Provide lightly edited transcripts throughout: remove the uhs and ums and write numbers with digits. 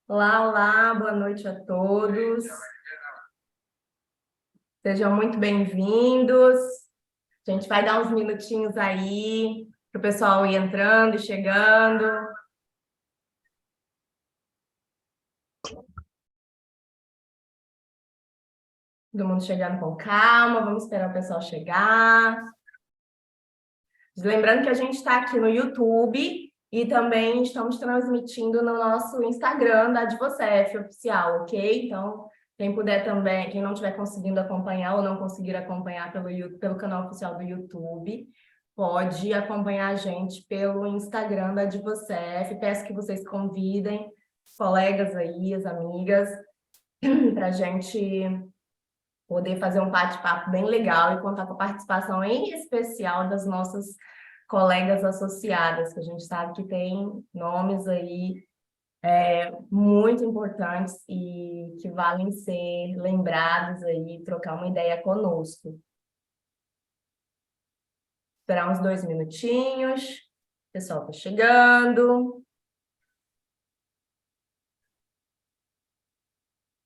Olá, olá, boa noite a todos. Sejam muito bem-vindos. A gente vai dar uns minutinhos aí para o pessoal ir entrando e chegando. Todo mundo chegando com calma, vamos esperar o pessoal chegar. Lembrando que a gente está aqui no YouTube e também estamos transmitindo no nosso Instagram da Advocef oficial, ok? Então, quem puder também, quem não estiver conseguindo acompanhar ou não conseguir acompanhar pelo canal oficial do YouTube, pode acompanhar a gente pelo Instagram da Advocef. Peço que vocês convidem os colegas aí, as amigas, para a gente poder fazer um bate-papo bem legal e contar com a participação em especial das nossas colegas associadas, que a gente sabe que tem nomes aí muito importantes e que valem ser lembrados aí, trocar uma ideia conosco. Esperar uns 2 minutinhos, o pessoal está chegando.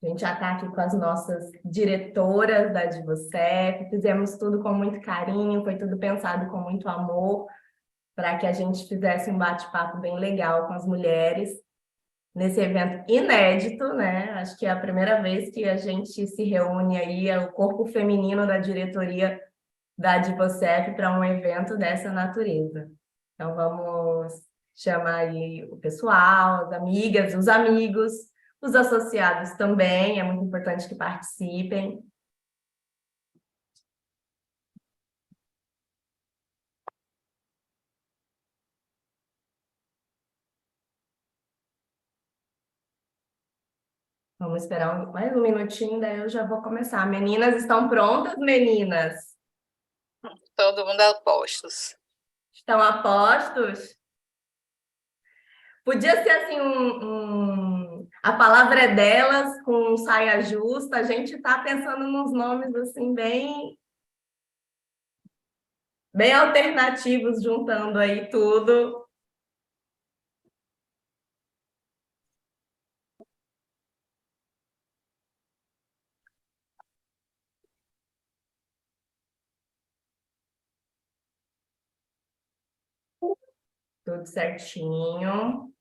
A gente já está aqui com as nossas diretoras da Advocef, fizemos tudo com muito carinho, foi tudo pensado com muito amor, para que a gente fizesse um bate-papo bem legal com as mulheres, nesse evento inédito, né? Acho que é a primeira vez que a gente se reúne aí, é o corpo feminino da diretoria da Advocef para um evento dessa natureza. Então, vamos chamar aí o pessoal, as amigas, os amigos, os associados também, é muito importante que participem. Vamos esperar mais um minutinho, daí eu já vou começar. Meninas, estão prontas, meninas? Todo mundo a postos. Estão a postos? Podia ser assim, a palavra é delas, com saia justa. A gente está pensando nos nomes assim bem alternativos, juntando aí tudo. Tudo certinho.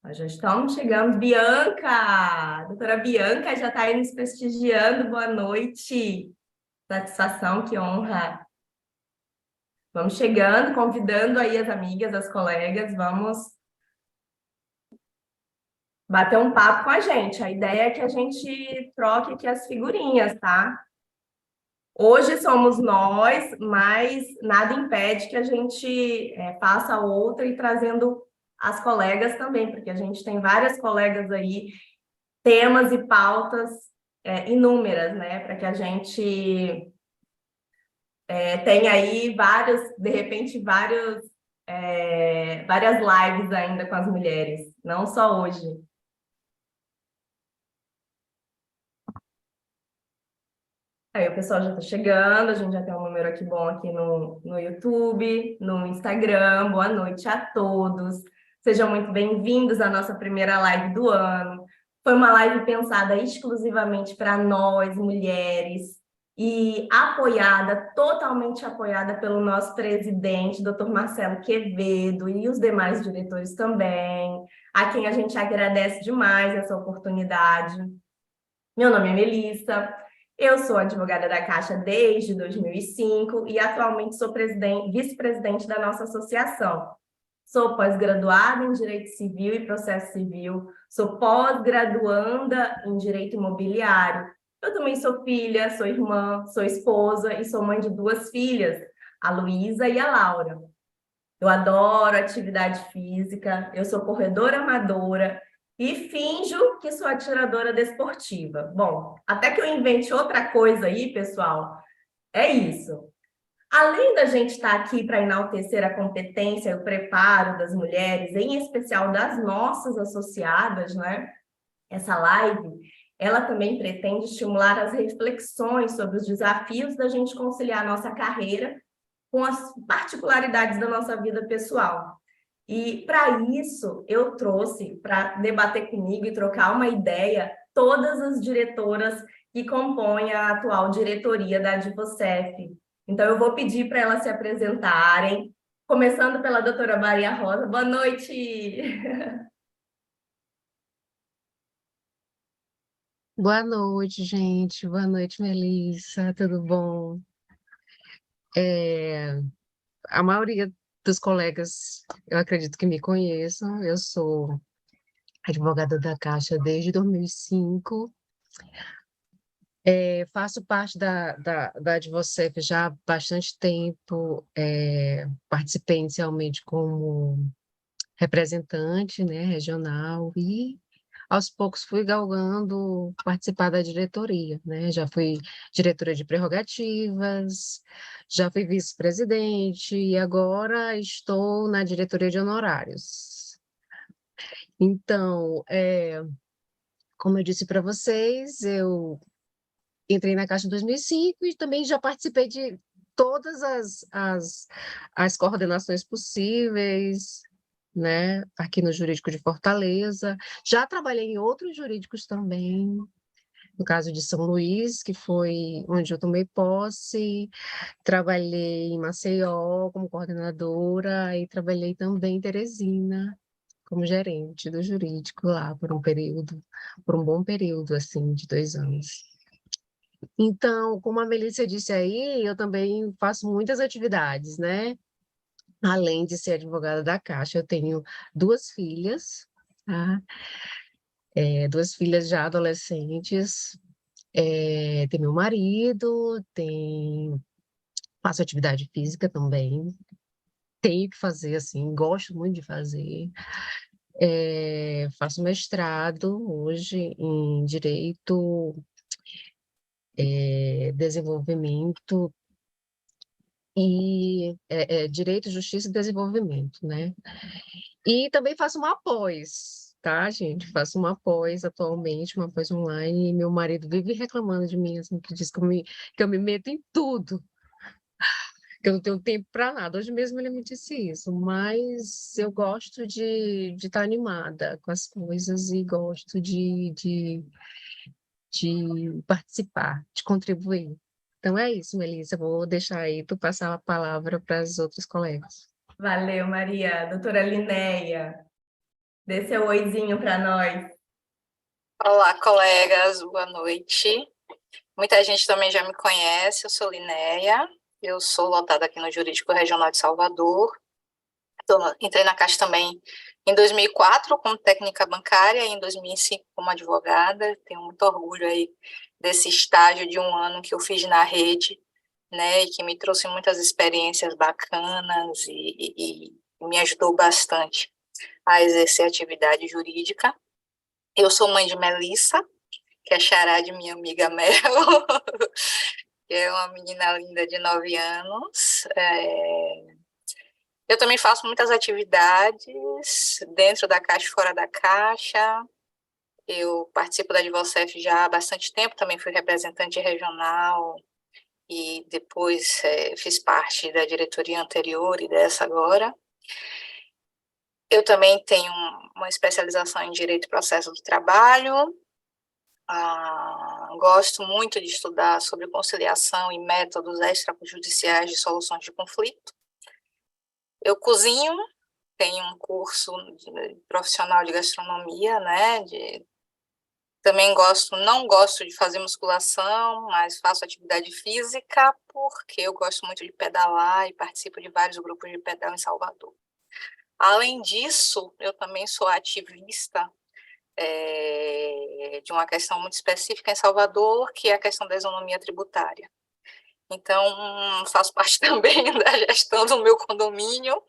Nós já estamos chegando. Bianca! A doutora Bianca já está aí nos prestigiando. Boa noite. Satisfação, que honra. Vamos chegando, convidando aí as amigas, as colegas. Vamos bater um papo com a gente. A ideia é que a gente troque aqui as figurinhas, tá? Hoje somos nós, mas nada impede que a gente faça outra e trazendo as colegas também, porque a gente tem várias colegas aí, temas e pautas inúmeras, né? Para que a gente tenha aí vários, de repente, várias lives ainda com as mulheres, não só hoje. Aí o pessoal já está chegando, a gente já tem um número aqui bom aqui no YouTube, no Instagram. Boa noite a todos. Sejam muito bem-vindos à nossa primeira live do ano. Foi uma live pensada exclusivamente para nós, mulheres, e apoiada, totalmente apoiada pelo nosso presidente, Dr. Marcelo Quevedo, e os demais diretores também, a quem a gente agradece demais essa oportunidade. Meu nome é Melissa. Eu sou advogada da Caixa desde 2005 e atualmente sou vice-presidente da nossa associação. Sou pós-graduada em Direito Civil e Processo Civil, sou pós-graduanda em Direito Imobiliário. Eu também sou filha, sou irmã, sou esposa e sou mãe de 2 filhas, a Luísa e a Laura. Eu adoro atividade física, eu sou corredora amadora e finjo que sou atiradora desportiva. Bom, até que eu invente outra coisa aí, pessoal, é isso. Além da gente estar aqui para enaltecer a competência e o preparo das mulheres, em especial das nossas associadas, né? Essa live, ela também pretende estimular as reflexões sobre os desafios da gente conciliar a nossa carreira com as particularidades da nossa vida pessoal. E para isso, eu trouxe para debater comigo e trocar uma ideia todas as diretoras que compõem a atual diretoria da Advocef. Então, eu vou pedir para elas se apresentarem, começando pela doutora Maria Rosa. Boa noite! Boa noite, gente. Boa noite, Melissa. Tudo bom? É, a maioria dos colegas, eu acredito que me conheçam. Eu sou advogada da Caixa desde 2005. Faço parte da Advocef já há bastante tempo. Participei inicialmente como representante, né, regional e aos poucos fui galgando participar da diretoria, né? Já fui diretora de prerrogativas, já fui vice-presidente e agora estou na diretoria de honorários. Então, como eu disse para vocês, eu entrei na Caixa em 2005 e também já participei de todas as coordenações possíveis, né, aqui no Jurídico de Fortaleza. Já trabalhei em outros jurídicos também, no caso de São Luís, que foi onde eu tomei posse, trabalhei em Maceió como coordenadora e trabalhei também em Teresina como gerente do jurídico lá por um período, por um bom período, assim, de 2 anos. Então, como a Melissa disse aí, eu também faço muitas atividades, né? Além de ser advogada da Caixa, eu tenho 2 filhas, tá? Duas filhas já adolescentes, tem meu marido, faço atividade física também, tenho que fazer, assim, gosto muito de fazer. Faço mestrado hoje em Direito, Desenvolvimento Direito, Justiça e Desenvolvimento, né? E também faço uma pós, tá, gente? Faço uma pós atualmente, uma pós online, e meu marido vive reclamando de mim, assim, que diz que eu me meto em tudo, que eu não tenho tempo para nada. Hoje mesmo ele me disse isso, mas eu gosto de estar animada com as coisas e gosto de participar, de contribuir. Então é isso, Melissa. Eu vou deixar aí tu passar a palavra para as outras colegas. Valeu, Maria. Doutora Linéia, dê seu oizinho para nós. Olá, colegas, boa noite. Muita gente também já me conhece, eu sou Linéia, eu sou lotada aqui no Jurídico Regional de Salvador. Entrei na Caixa também em 2004 como técnica bancária e em 2005 como advogada. Tenho muito orgulho aí desse estágio de 1 ano que eu fiz na rede, né, e que me trouxe muitas experiências bacanas e me ajudou bastante a exercer a atividade jurídica. Eu sou mãe de Melissa, que é xará de minha amiga Mel, que é uma menina linda de 9 anos. Eu também faço muitas atividades dentro da Caixa e fora da Caixa. Eu participo da Advocef já há bastante tempo, também fui representante regional e depois fiz parte da diretoria anterior e dessa agora. Eu também tenho uma especialização em Direito e Processo do Trabalho. Gosto muito de estudar sobre conciliação e métodos extrajudiciais de soluções de conflito. Eu cozinho, tenho um curso profissional de gastronomia, né? Também não gosto de fazer musculação, mas faço atividade física porque eu gosto muito de pedalar e participo de vários grupos de pedal em Salvador. Além disso, eu também sou ativista de uma questão muito específica em Salvador, que é a questão da isonomia tributária. Então, faço parte também da gestão do meu condomínio.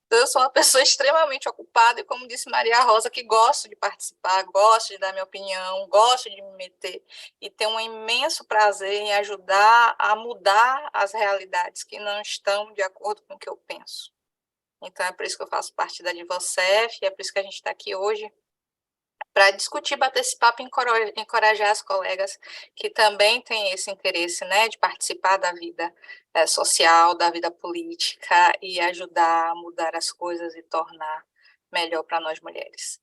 Então, eu sou uma pessoa extremamente ocupada e, como disse Maria Rosa, que gosto de participar, gosto de dar minha opinião, gosto de me meter e tenho um imenso prazer em ajudar a mudar as realidades que não estão de acordo com o que eu penso. Então, é por isso que eu faço parte da Advocef e é por isso que a gente está aqui hoje para discutir, bater esse papo e encorajar as colegas que também têm esse interesse, né, de participar da vida social, da vida política e ajudar a mudar as coisas e tornar melhor para nós mulheres.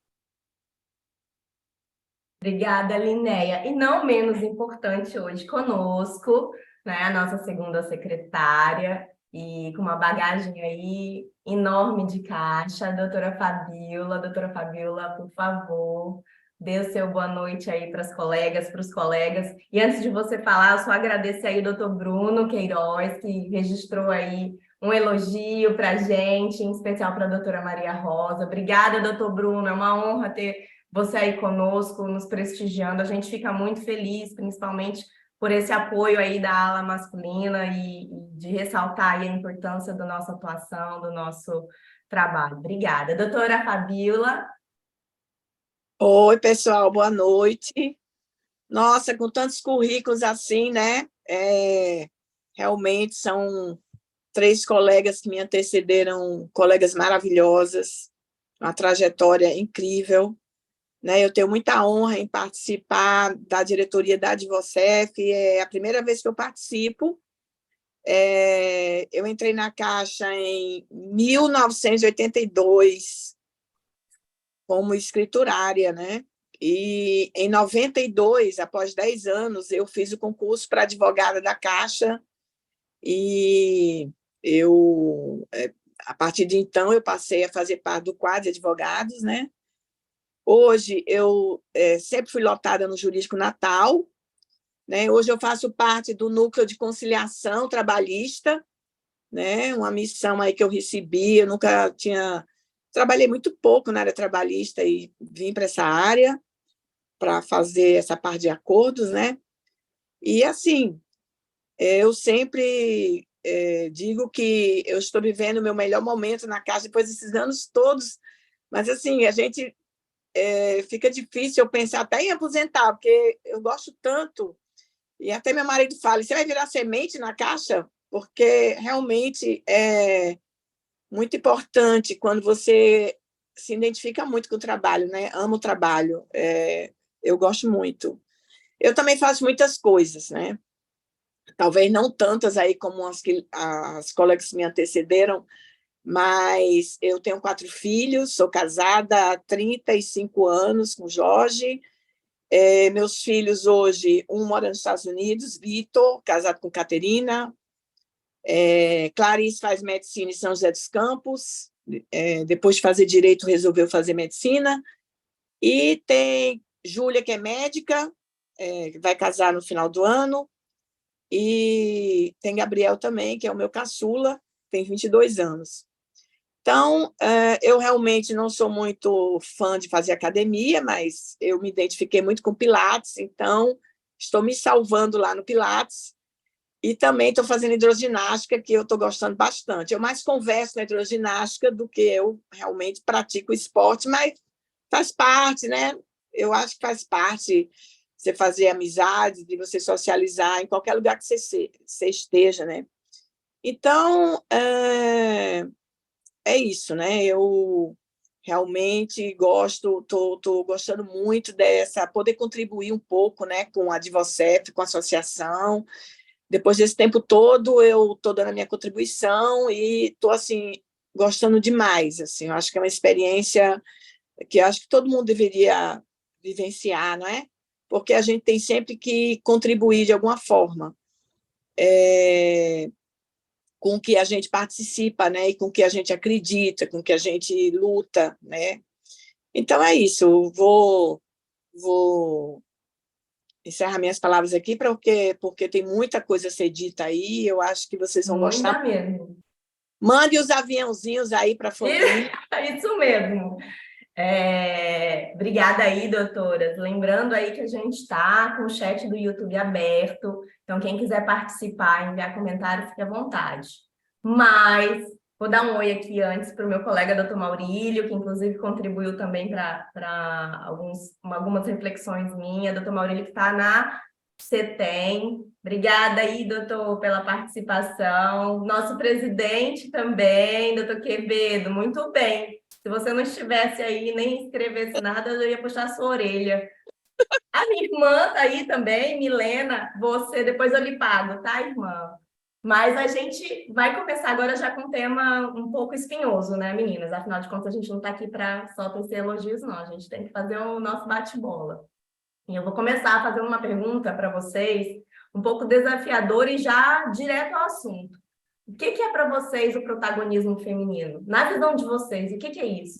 Obrigada, Linéia. E não menos importante hoje conosco, né, a nossa segunda secretária, e com uma bagagem aí enorme de caixa, a doutora Fabíola. Doutora Fabíola, por favor, dê o seu boa noite aí para as colegas, para os colegas. E antes de você falar, eu só agradecer aí o doutor Bruno Queiroz, que registrou aí um elogio para a gente, em especial para a doutora Maria Rosa. Obrigada, doutor Bruno, é uma honra ter você aí conosco, nos prestigiando. A gente fica muito feliz, principalmente por esse apoio aí da ala masculina e de ressaltar aí a importância da nossa atuação, do nosso trabalho. Obrigada. Doutora Fabíola. Oi, pessoal, boa noite. Nossa, com tantos currículos assim, né? Realmente são 3 colegas que me antecederam, colegas maravilhosas, uma trajetória incrível, né? Eu tenho muita honra em participar da diretoria da Advocef, é a primeira vez que eu participo. Eu entrei na Caixa em 1982 como escriturária, né? E em 92, após 10 anos, eu fiz o concurso para advogada da Caixa e a partir de então, eu passei a fazer parte do quadro de advogados, né? Hoje, eu sempre fui lotada no Jurídico Natal, né? Hoje eu faço parte do Núcleo de Conciliação Trabalhista, né? Uma missão aí que eu recebi, eu nunca tinha... Trabalhei muito pouco na área trabalhista e vim para essa área para fazer essa parte de acordos, né? E, assim, eu sempre digo que eu estou vivendo o meu melhor momento na Caixa depois desses anos todos, mas, assim, a gente fica difícil eu pensar até em aposentar, porque eu gosto tanto, e até meu marido fala, você vai virar semente na Caixa? Porque realmente é muito importante quando você se identifica muito com o trabalho, né? Amo o trabalho, eu gosto muito. Eu também faço muitas coisas, né? Talvez não tantas aí como as colegas que me antecederam, mas eu tenho 4 filhos, sou casada há 35 anos com o Jorge. Meus filhos hoje, um mora nos Estados Unidos, Vitor, casado com Caterina. Clarice faz medicina em São José dos Campos. Depois de fazer direito, resolveu fazer medicina. E tem Júlia, que é médica, vai casar no final do ano. E tem Gabriel também, que é o meu caçula, tem 22 anos. Então, eu realmente não sou muito fã de fazer academia, mas eu me identifiquei muito com Pilates, então estou me salvando lá no Pilates. E também estou fazendo hidroginástica, que eu estou gostando bastante. Eu mais converso na hidroginástica do que eu realmente pratico esporte, mas faz parte, né? Eu acho que faz parte você fazer amizades, de você socializar em qualquer lugar que você esteja, né? Então, é isso, né? Eu realmente estou gostando muito dessa, poder contribuir um pouco, né, com a Advocef, com a associação. Depois desse tempo todo, eu estou dando a minha contribuição e estou, assim, gostando demais, assim. Eu acho que é uma experiência que acho que todo mundo deveria vivenciar, não é? Porque a gente tem sempre que contribuir de alguma forma com o que a gente participa, né? E com o que a gente acredita, com o que a gente luta, né? Então, é isso. Vou encerrar minhas palavras aqui, porque tem muita coisa a ser dita aí, eu acho que vocês vão gostar. Muita mesmo. Mande os aviãozinhos aí para a família. Isso mesmo. Obrigada aí, doutoras. Lembrando aí que a gente está com o chat do YouTube aberto, então quem quiser participar, enviar comentário, fique à vontade. Mas vou dar um oi aqui antes para o meu colega doutor Maurílio, que inclusive contribuiu também para algumas reflexões minhas. Doutor Maurílio que está na CETEM. Obrigada aí, doutor, pela participação. Nosso presidente também, doutor Quevedo, muito bem. Se você não estivesse aí nem escrevesse nada, eu ia puxar a sua orelha. A minha irmã tá aí também, Milena, você, depois eu lhe pago, tá, irmã? Mas a gente vai começar agora já com um tema um pouco espinhoso, né, meninas? Afinal de contas, a gente não tá aqui para só tecer elogios, não. A gente tem que fazer o nosso bate-bola. E eu vou começar fazendo uma pergunta para vocês, um pouco desafiadora e já direto ao assunto. O que é para vocês o protagonismo feminino? Na visão de vocês, o que é isso?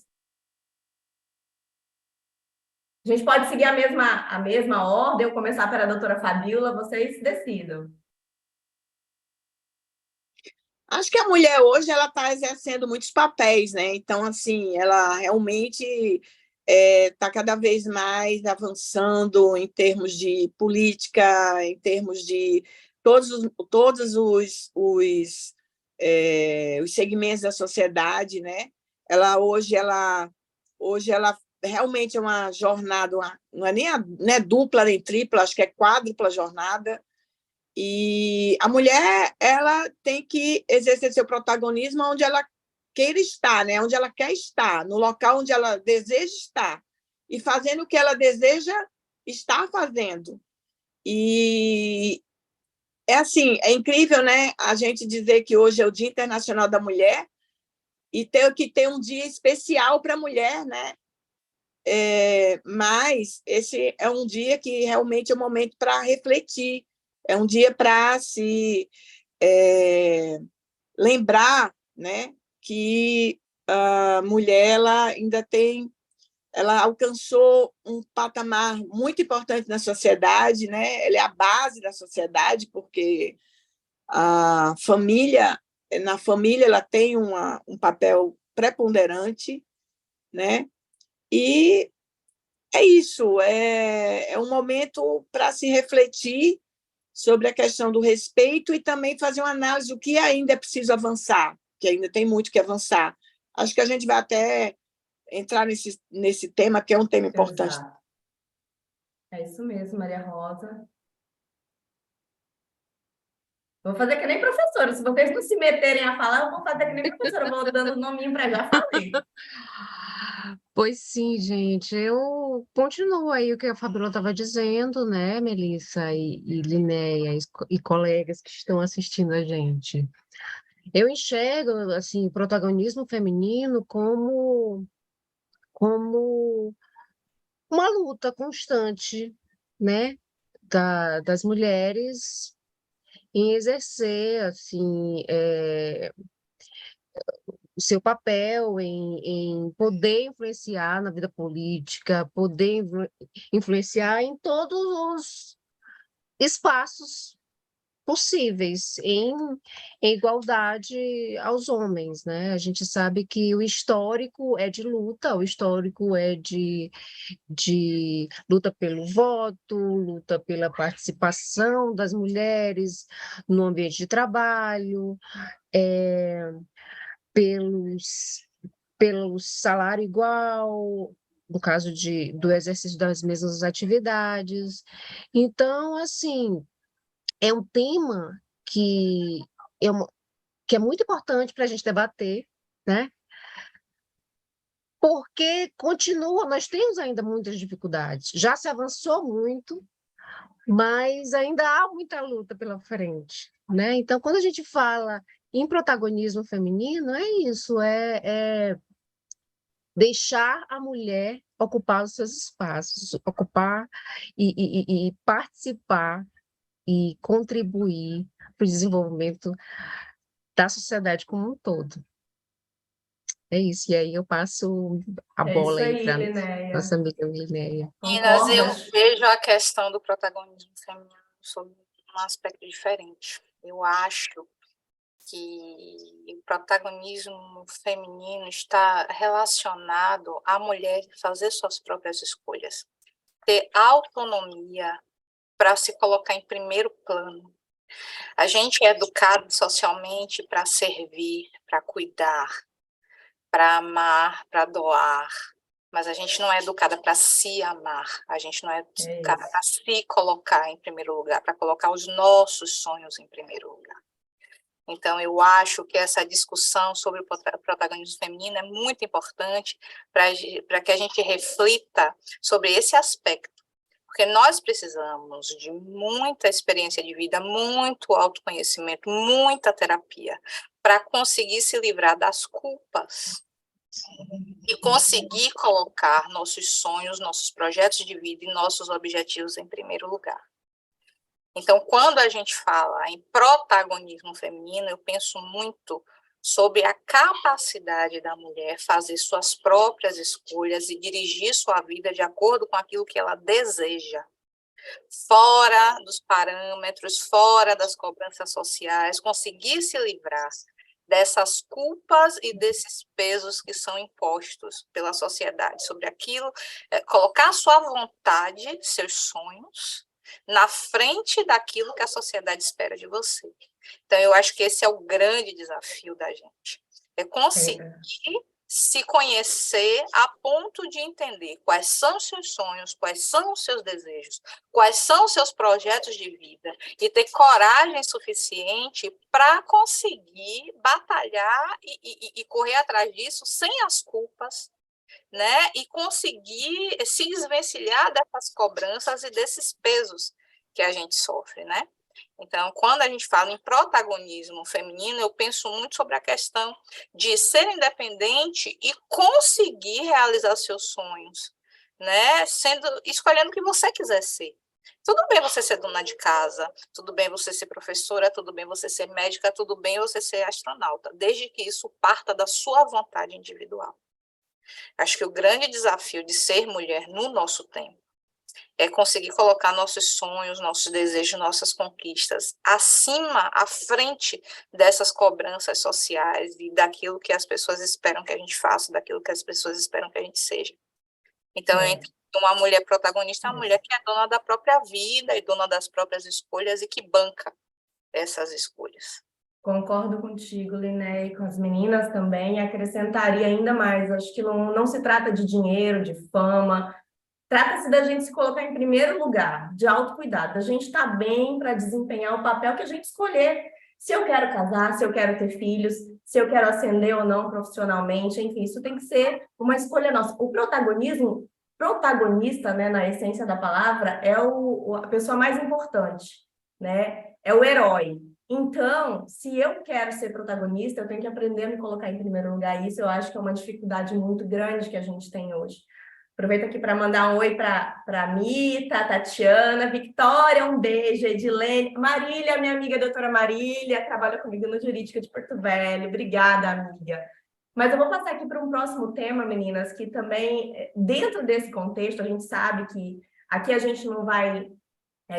A gente pode seguir a mesma ordem, eu começar pela doutora Fabíola, vocês decidam. Acho que a mulher hoje ela está exercendo muitos papéis, né? Então, assim, ela realmente está cada vez mais avançando em termos de política, em termos de todos os segmentos da sociedade, né? Ela hoje ela realmente é uma jornada, não é nem não é dupla nem tripla, acho que é quádrupla jornada. E a mulher, ela tem que exercer seu protagonismo onde ela queira estar, né? Onde ela quer estar, no local onde ela deseja estar, e fazendo o que ela deseja estar fazendo. E é assim, é incrível, né? A gente dizer que hoje é o Dia Internacional da Mulher e ter que ter um dia especial para a mulher, né? Mas esse é um dia que realmente é um momento para refletir, é um dia para se lembrar, né, que a mulher ela alcançou um patamar muito importante na sociedade, né? Ela é a base da sociedade, porque a família, na família ela tem um papel preponderante, né? E é isso, é um momento para se refletir sobre a questão do respeito e também fazer uma análise do que ainda é preciso avançar, que ainda tem muito que avançar. Acho que a gente vai até entrar nesse tema, que é um tema importante. Exato. É isso mesmo, Maria Rosa. Vou fazer que nem professora. Se vocês não se meterem a falar, eu vou fazer que nem professora. Eu vou dando nominho para já falei. Pois sim, gente, eu continuo aí o que a Fabiola estava dizendo, né, Melissa e Linéia e colegas que estão assistindo a gente. Eu enxergo, assim, o protagonismo feminino como uma luta constante, né, das mulheres em exercer, assim, o seu papel em poder influenciar na vida política, poder influenciar em todos os espaços possíveis, em igualdade aos homens, né? A gente sabe que o histórico é de luta, o histórico é de luta pelo voto, luta pela participação das mulheres no ambiente de trabalho, pelos, pelo salário igual, no caso do exercício das mesmas atividades. Então, assim, é um tema é, uma- que é muito importante para a gente debater, né? Porque nós temos ainda muitas dificuldades. Já se avançou muito, mas ainda há muita luta pela frente, né? Então, quando a gente fala em protagonismo feminino, é isso, é deixar a mulher ocupar os seus espaços, ocupar e participar e contribuir para o desenvolvimento da sociedade como um todo. É isso, e aí eu passo a É isso bola aí aí, para Linéia. nossa amiga Minéia. Meninas, eu Concordas? vejo a questão do protagonismo feminino sob um aspecto diferente. Eu acho que o protagonismo feminino está relacionado à mulher fazer suas próprias escolhas, ter autonomia para se colocar em primeiro plano. A gente é educado socialmente para servir, para cuidar, para amar, para doar, mas a gente não é educada para se amar, a gente não é educada para se colocar em primeiro lugar, para colocar os nossos sonhos em primeiro lugar. Então, eu acho que essa discussão sobre o protagonismo feminino é muito importante para que a gente reflita sobre esse aspecto, porque nós precisamos de muita experiência de vida, muito autoconhecimento, muita terapia, para conseguir se livrar das culpas e conseguir colocar nossos sonhos, nossos projetos de vida e nossos objetivos em primeiro lugar. Então, quando a gente fala em protagonismo feminino, eu penso muito sobre a capacidade da mulher fazer suas próprias escolhas e dirigir sua vida de acordo com aquilo que ela deseja, fora dos parâmetros, fora das cobranças sociais, conseguir se livrar dessas culpas e desses pesos que são impostos pela sociedade sobre aquilo, colocar sua vontade, seus sonhos, na frente daquilo que a sociedade espera de você. Então, eu acho que esse é o grande desafio da gente, é conseguir se conhecer a ponto de entender quais são os seus sonhos, quais são os seus desejos, quais são os seus projetos de vida, e ter coragem suficiente para conseguir batalhar e correr atrás disso sem as culpas, né? E conseguir se desvencilhar dessas cobranças e desses pesos que a gente sofre, né? Então, quando a gente fala em protagonismo feminino, eu penso muito sobre a questão de ser independente e conseguir realizar seus sonhos, né? Escolhendo o que você quiser ser. Tudo bem você ser dona de casa, tudo bem você ser professora, tudo bem você ser médica, tudo bem você ser astronauta, desde que isso parta da sua vontade individual. Acho que o grande desafio de ser mulher no nosso tempo é conseguir colocar nossos sonhos, nossos desejos, nossas conquistas acima, à frente dessas cobranças sociais e daquilo que as pessoas esperam que a gente faça, daquilo que as pessoas esperam que a gente seja. Então, uma mulher protagonista é uma mulher que é dona da própria vida e dona das próprias escolhas e que banca essas escolhas. Concordo contigo, Liné, e com as meninas também, acrescentaria ainda mais, acho que não se trata de dinheiro, de fama, trata-se da gente se colocar em primeiro lugar, de autocuidado, da gente estar bem para desempenhar o papel que a gente escolher. Se eu quero casar, se eu quero ter filhos, se eu quero ascender ou não profissionalmente, enfim, isso tem que ser uma escolha nossa. O protagonismo, protagonista, né, na essência da palavra, é a pessoa mais importante, né? É o herói. Então, se eu quero ser protagonista, eu tenho que aprender a me colocar em primeiro lugar. Isso eu acho que é uma dificuldade muito grande que a gente tem hoje. Aproveito aqui para mandar um oi para a Mita, Tatiana, Victória, um beijo, Edilene, Marília, minha amiga doutora Marília, trabalha comigo no Jurídica de Porto Velho. Obrigada, amiga. Mas eu vou passar aqui para um próximo tema, meninas, que também, dentro desse contexto, a gente sabe que aqui a gente não vai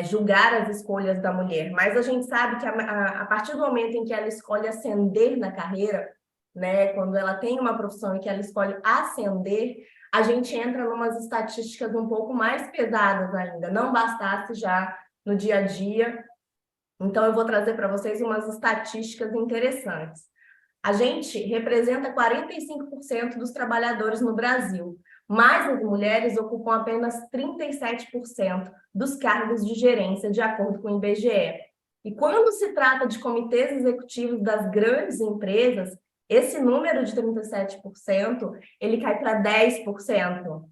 julgar as escolhas da mulher, mas a gente sabe que a partir do momento em que ela escolhe ascender na carreira, né, quando ela tem uma profissão e que ela escolhe ascender, a gente entra em umas estatísticas um pouco mais pesadas ainda, não bastasse já no dia a dia. Então, eu vou trazer para vocês umas estatísticas interessantes. A gente representa 45% dos trabalhadores no Brasil, mas as mulheres ocupam apenas 37% dos cargos de gerência, de acordo com o IBGE. E quando se trata de comitês executivos das grandes empresas, esse número de 37%, ele cai para 10%.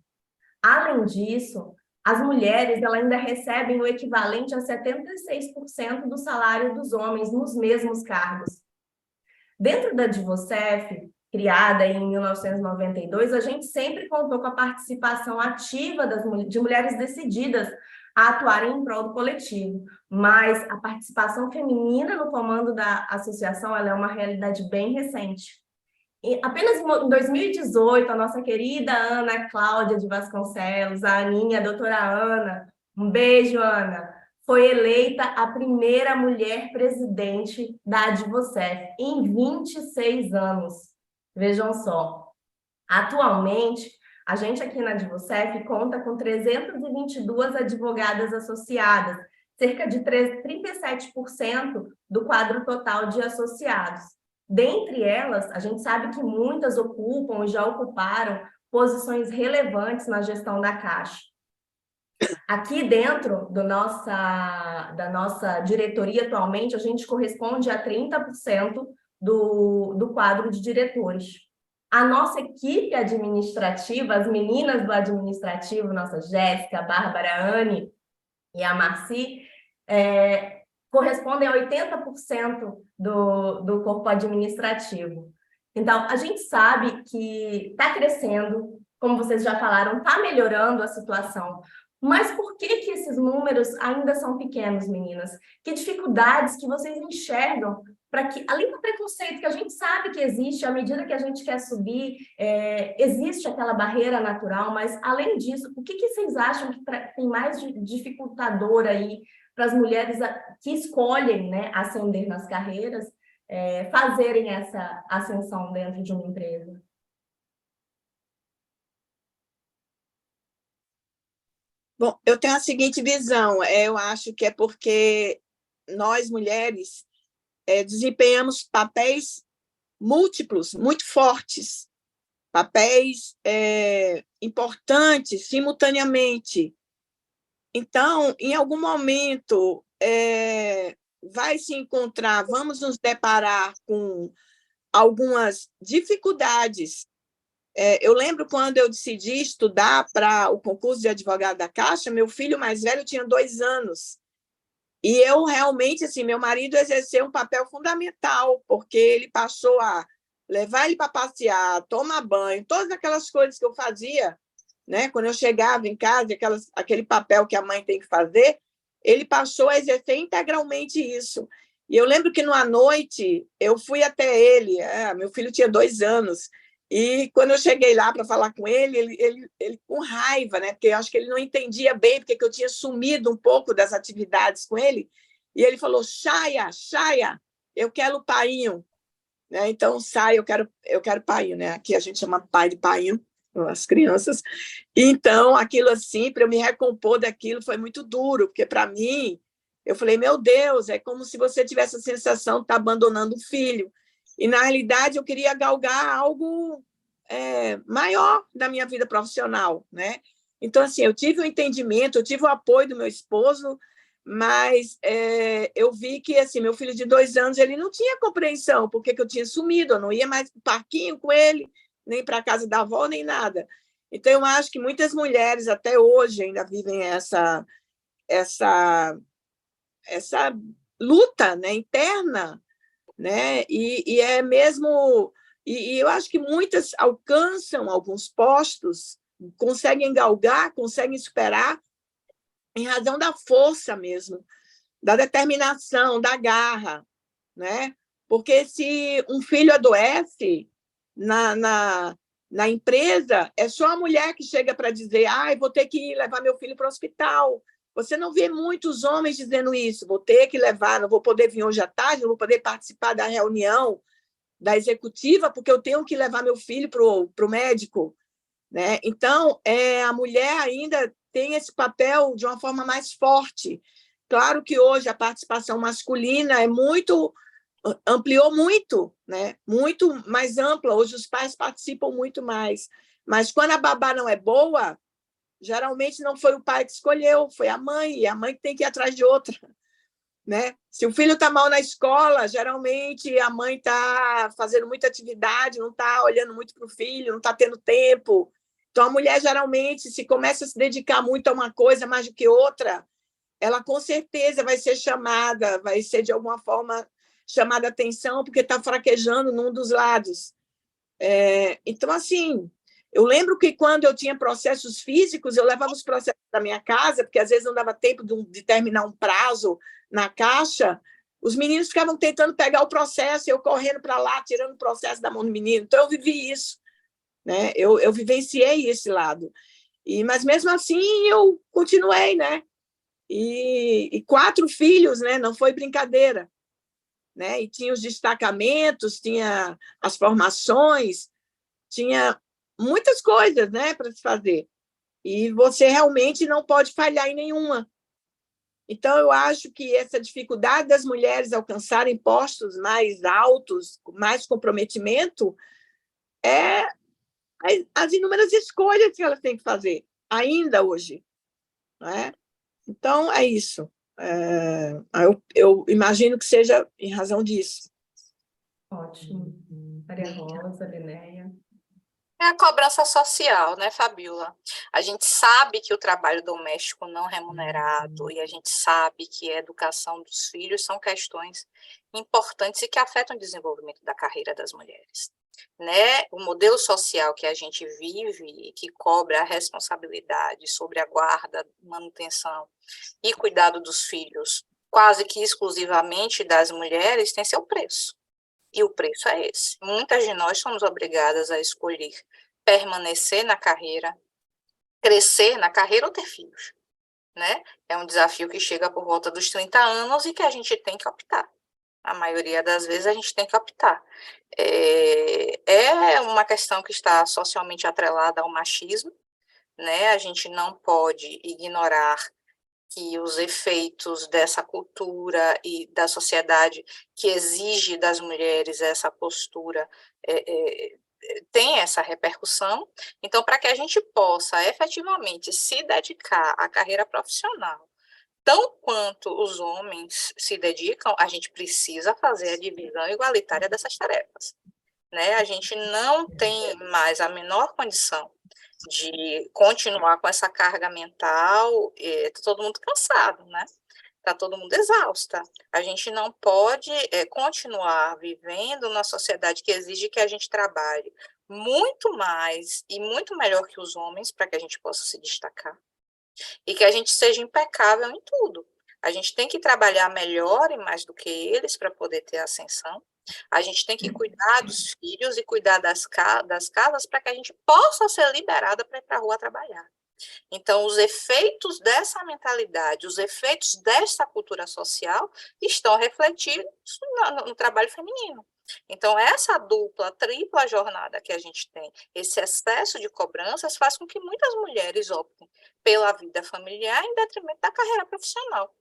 Além disso, as mulheres ainda recebem o equivalente a 76% do salário dos homens nos mesmos cargos. Dentro da Divocef, criada em 1992, a gente sempre contou com a participação ativa de mulheres decididas a atuarem em prol do coletivo, mas a participação feminina no comando da associação ela é uma realidade bem recente. E apenas em 2018, a nossa querida Ana Cláudia de Vasconcelos, a Aninha, a doutora Ana, um beijo, Ana, foi eleita a primeira mulher presidente da Advocef em 26 anos. Vejam só. Atualmente, a gente aqui na Advocef conta com 322 advogadas associadas, cerca de 37% do quadro total de associados. Dentre elas, a gente sabe que muitas ocupam ou já ocuparam posições relevantes na gestão da Caixa. Aqui dentro da nossa diretoria atualmente, a gente corresponde a 30% do quadro de diretores. A nossa equipe administrativa, as meninas do administrativo, nossa Jéssica, a Bárbara, a Anne e a Marci, correspondem a 80% do corpo administrativo. Então, a gente sabe que está crescendo, como vocês já falaram, está melhorando a situação. Mas por que esses números ainda são pequenos, meninas? Que dificuldades que vocês enxergam para que, além do preconceito que a gente sabe que existe, à medida que a gente quer subir, existe aquela barreira natural, mas, além disso, o que vocês acham que tem mais dificultador aí para as mulheres que escolhem, né, ascender nas carreiras, fazerem essa ascensão dentro de uma empresa? Bom, eu tenho a seguinte visão, eu acho que é porque nós, mulheres, desempenhamos papéis múltiplos, muito fortes, papéis importantes simultaneamente. Então, em algum momento, vai se encontrar, vamos nos deparar com algumas dificuldades. Eu lembro quando eu decidi estudar para o concurso de advogado da Caixa, meu filho mais velho tinha 2 anos. E eu realmente, assim, meu marido exerceu um papel fundamental, porque ele passou a levar ele para passear, tomar banho, todas aquelas coisas que eu fazia, né? Quando eu chegava em casa, aquele papel que a mãe tem que fazer, ele passou a exercer integralmente isso. E eu lembro que, numa noite, eu fui até ele, meu filho tinha 2 anos, e quando eu cheguei lá para falar com ele com raiva, né? Porque eu acho que ele não entendia bem porque eu tinha sumido um pouco das atividades com ele, e ele falou: Chaya, eu quero painho. Né? Então, sai, eu quero painho, né? Aqui a gente chama pai de painho, as crianças. Então, aquilo assim, para eu me recompor daquilo, foi muito duro, porque para mim, eu falei, meu Deus, é como se você tivesse a sensação de estar abandonando o filho. E, na realidade, eu queria galgar algo maior da minha vida profissional, né? Então, assim, eu tive o entendimento, eu tive o apoio do meu esposo, mas eu vi que, assim, meu filho de 2 anos, ele não tinha compreensão porque que eu tinha sumido, eu não ia mais para o parquinho com ele, nem para a casa da avó, nem nada. Então, eu acho que muitas mulheres, até hoje, ainda vivem essa luta, né, interna, né? E é mesmo. E eu acho que muitas alcançam alguns postos, conseguem galgar, conseguem superar, em razão da força mesmo, da determinação, da garra, né? Porque se um filho adoece na empresa, é só a mulher que chega para dizer: vou ter que levar meu filho para o hospital. Você não vê muitos homens dizendo isso: vou ter que levar, não vou poder vir hoje à tarde, não vou poder participar da reunião da executiva, porque eu tenho que levar meu filho para o médico. Né? Então, a mulher ainda tem esse papel de uma forma mais forte. Claro que hoje a participação masculina ampliou muito, né? Muito mais ampla. Hoje os pais participam muito mais. Mas quando a babá não é boa, geralmente não foi o pai que escolheu, foi a mãe, e a mãe que tem que ir atrás de outra. Né? Se o filho está mal na escola, geralmente a mãe está fazendo muita atividade, não está olhando muito para o filho, não está tendo tempo. Então, a mulher, geralmente, se começa a se dedicar muito a uma coisa mais do que outra, ela com certeza vai ser chamada, vai ser, de alguma forma, chamada a atenção, porque está fraquejando num dos lados. Então, assim, eu lembro que quando eu tinha processos físicos, eu levava os processos da minha casa, porque às vezes não dava tempo de terminar um prazo na Caixa, os meninos ficavam tentando pegar o processo, eu correndo para lá, tirando o processo da mão do menino. Então, eu vivi isso, né? Eu vivenciei esse lado. Mas, mesmo assim, eu continuei, né? E 4 filhos, né? Não foi brincadeira. Né? E tinha os destacamentos, tinha as formações, tinha muitas coisas, né, para se fazer. E você realmente não pode falhar em nenhuma. Então, eu acho que essa dificuldade das mulheres alcançarem postos mais altos, com mais comprometimento, é as inúmeras escolhas que elas têm que fazer, ainda hoje. né? Então, é isso. Eu imagino que seja em razão disso. Ótimo. Maria Rosa, Linéia. É a cobrança social, né, Fabiola? A gente sabe que o trabalho doméstico não remunerado e a gente sabe que a educação dos filhos são questões importantes e que afetam o desenvolvimento da carreira das mulheres, né? O modelo social que a gente vive e que cobra a responsabilidade sobre a guarda, manutenção e cuidado dos filhos, quase que exclusivamente das mulheres, tem seu preço. E o preço é esse. Muitas de nós somos obrigadas a escolher permanecer na carreira, crescer na carreira ou ter filhos, né? É um desafio que chega por volta dos 30 anos e que a gente tem que optar. A maioria das vezes a gente tem que optar. É uma questão que está socialmente atrelada ao machismo, né? A gente não pode ignorar que os efeitos dessa cultura e da sociedade que exige das mulheres essa postura tem essa repercussão. Então, para que a gente possa efetivamente se dedicar à carreira profissional, tão quanto os homens se dedicam, a gente precisa fazer a divisão igualitária dessas tarefas, né? A gente não tem mais a menor condição de continuar com essa carga mental, tá todo mundo cansado, né? Tá todo mundo exausta. A gente não pode continuar vivendo numa sociedade que exige que a gente trabalhe muito mais e muito melhor que os homens para que a gente possa se destacar e que a gente seja impecável em tudo. A gente tem que trabalhar melhor e mais do que eles para poder ter ascensão. A gente tem que cuidar dos filhos e cuidar das casas para que a gente possa ser liberada para ir para a rua trabalhar. Então, os efeitos dessa mentalidade, os efeitos dessa cultura social estão refletidos no trabalho feminino. Então, essa dupla, tripla jornada que a gente tem, esse excesso de cobranças faz com que muitas mulheres optem pela vida familiar em detrimento da carreira profissional.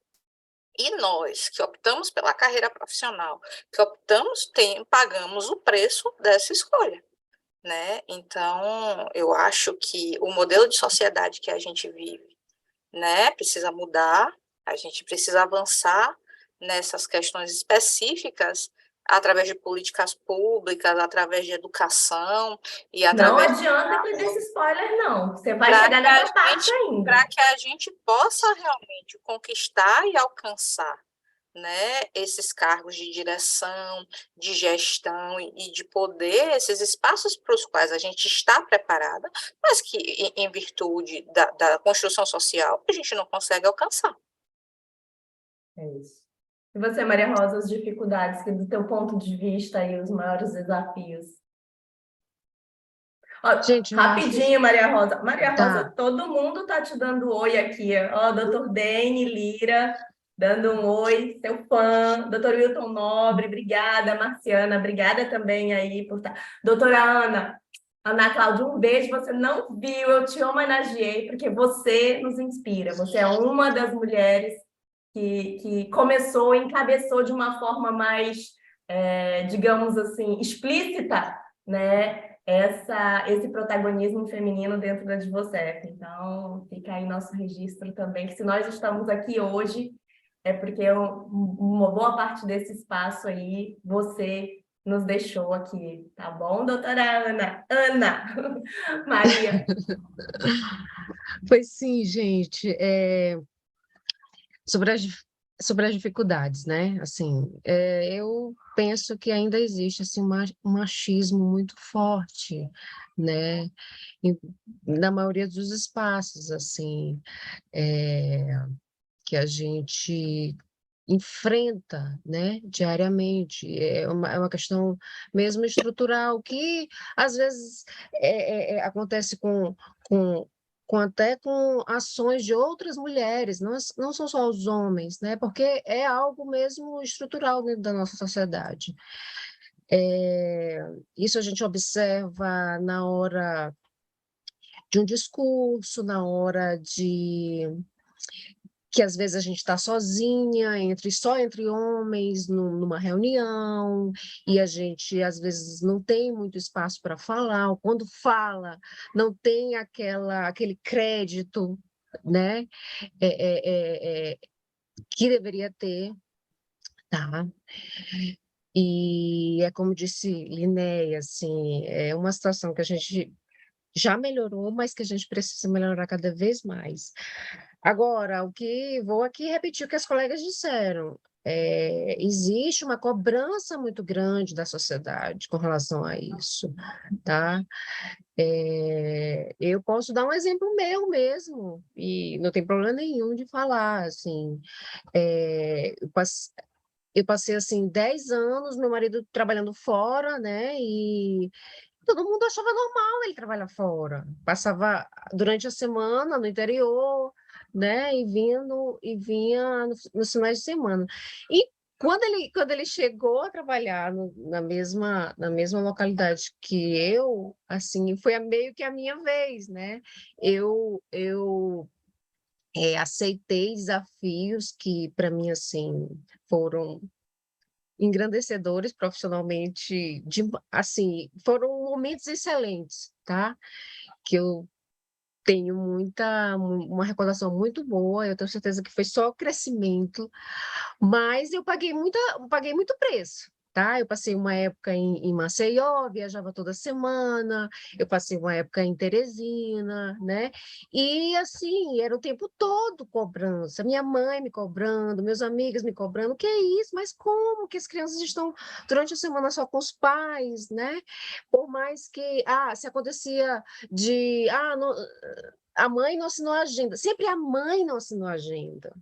E nós, que optamos pela carreira profissional, que optamos, pagamos o preço dessa escolha, né? Então, eu acho que o modelo de sociedade que a gente vive, né, precisa mudar, a gente precisa avançar nessas questões específicas através de políticas públicas, através de educação e Não através adianta que desse spoiler, não. Você vai chegar nessa parte ainda. para que a gente possa realmente conquistar e alcançar, né, esses cargos de direção, de gestão e de poder, esses espaços para os quais a gente está preparada, mas que, em virtude da construção social, a gente não consegue alcançar. É isso. E você, Maria Rosa, as dificuldades, que do teu ponto de vista aí, os maiores desafios? Ó, Gente, eu acho rapidinho, Maria Rosa. Maria Rosa, tá. todo mundo tá te dando oi aqui. Ó, doutor Dene Lira, dando um oi, seu fã. Doutor Wilton Nobre, obrigada. Marciana, obrigada também aí por estar. Doutora Ana Cláudia, um beijo. Você não viu, eu te homenageei, porque você nos inspira. Você é uma das mulheres que começou, encabeçou de uma forma mais, digamos assim, explícita, né? Esse protagonismo feminino dentro da Divocep. Então, fica aí nosso registro também, que se nós estamos aqui hoje, é porque uma boa parte desse espaço aí, você nos deixou aqui, tá bom, doutora Ana? Ana! Maria! Pois sim, gente. Sobre sobre as dificuldades, né? Assim, eu penso que ainda existe assim, um machismo muito forte, né? Na maioria dos espaços, assim, que a gente enfrenta, né, diariamente. É uma questão mesmo estrutural que às vezes acontece com, até com ações de outras mulheres, não são só os homens, né, porque é algo mesmo estrutural dentro da nossa sociedade. Isso a gente observa na hora de um discurso, na hora de que às vezes a gente está sozinha, só entre homens, numa reunião, e a gente às vezes não tem muito espaço para falar, ou quando fala, não tem aquele crédito, né? Que deveria ter, tá? E é como disse Linéia, assim, é uma situação que a gente já melhorou, mas que a gente precisa melhorar cada vez mais. Agora, o que vou aqui repetir o que as colegas disseram. Existe uma cobrança muito grande da sociedade com relação a isso, tá? Eu posso dar um exemplo meu mesmo, e não tem problema nenhum de falar, assim, eu passei, assim, 10 anos, meu marido trabalhando fora, né, e todo mundo achava normal ele trabalhar fora. Passava durante a semana no interior, né? E vinha nos finais de semana. E quando ele chegou a trabalhar na mesma localidade que eu, assim, foi meio que a minha vez, né? Eu aceitei desafios que, para mim, assim, foram engrandecedores profissionalmente, assim, foram momentos excelentes, tá? Que eu tenho uma recordação muito boa, eu tenho certeza que foi só crescimento, mas eu paguei muito preço, tá? Eu passei uma época em Maceió, viajava toda semana, eu passei uma época em Teresina, né? E assim, era o tempo todo cobrança, minha mãe me cobrando, meus amigos me cobrando, que é isso? Mas como que as crianças estão durante a semana só com os pais, né? Por mais que, se acontecia não, a mãe não assinou a agenda, sempre a mãe não assinou a agenda.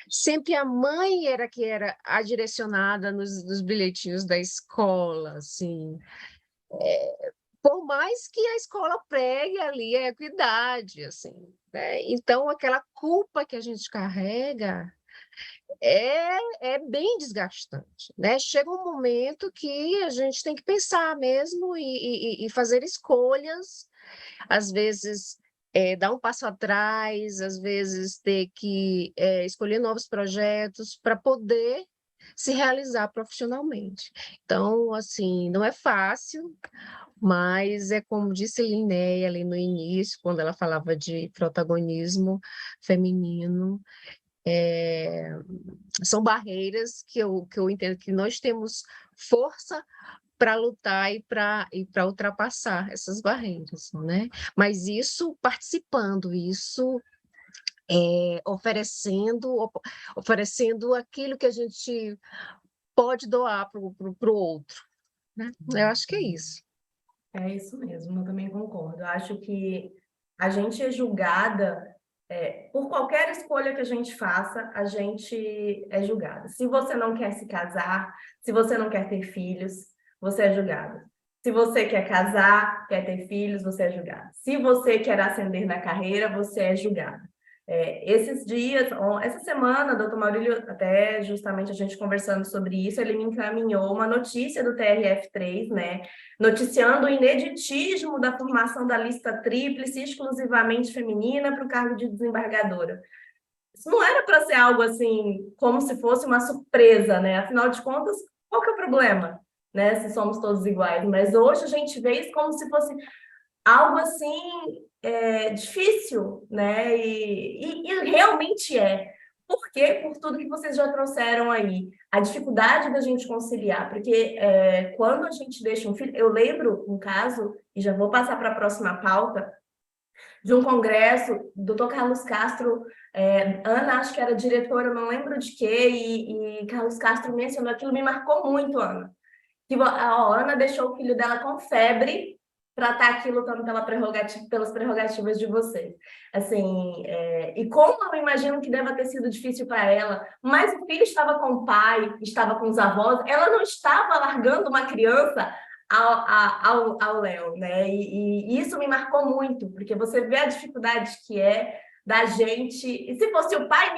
Sempre a mãe era que era a direcionada nos bilhetinhos da escola, assim. Por mais que a escola pregue ali a equidade, assim, né? Então, aquela culpa que a gente carrega é bem desgastante, né? Chega um momento que a gente tem que pensar mesmo e fazer escolhas, às vezes dar um passo atrás, às vezes ter que escolher novos projetos para poder se realizar profissionalmente. Então, assim, não é fácil, mas é como disse Linéia ali no início, quando ela falava de protagonismo feminino, é, são barreiras que eu entendo que nós temos força para lutar e para ultrapassar essas barreiras, né? Mas isso participando, isso oferecendo aquilo que a gente pode doar para o outro, né? Eu acho que é isso. É isso mesmo, eu também concordo. Eu acho que a gente é julgada, por qualquer escolha que a gente faça, a gente é julgada. Se você não quer se casar, se você não quer ter filhos, você é julgada. Se você quer casar, quer ter filhos, você é julgada. Se você quer ascender na carreira, você é julgada. Esses dias, essa semana, doutor Maurílio, até justamente a gente conversando sobre isso, ele me encaminhou uma notícia do TRF3, né, noticiando o ineditismo da formação da lista tríplice exclusivamente feminina para o cargo de desembargadora. Isso não era para ser algo assim, como se fosse uma surpresa, né? Afinal de contas, qual que é o problema, né? Se somos todos iguais. Mas hoje a gente vê isso como se fosse algo assim difícil, né? E realmente é. Por quê? Por tudo que vocês já trouxeram aí. A dificuldade da gente conciliar, porque quando a gente deixa um filho... Eu lembro um caso, e já vou passar para a próxima pauta, de um congresso, doutor Carlos Castro, Ana, acho que era diretora, eu não lembro de quê, e Carlos Castro mencionou aquilo, me marcou muito, Ana. Que a Ana deixou o filho dela com febre para estar aqui lutando pelas prerrogativas de vocês. Assim, e como eu imagino que deva ter sido difícil para ela, mas o filho estava com o pai, estava com os avós, ela não estava largando uma criança ao Léo, né? E isso me marcou muito, porque você vê a dificuldade que é da gente, e se fosse o pai,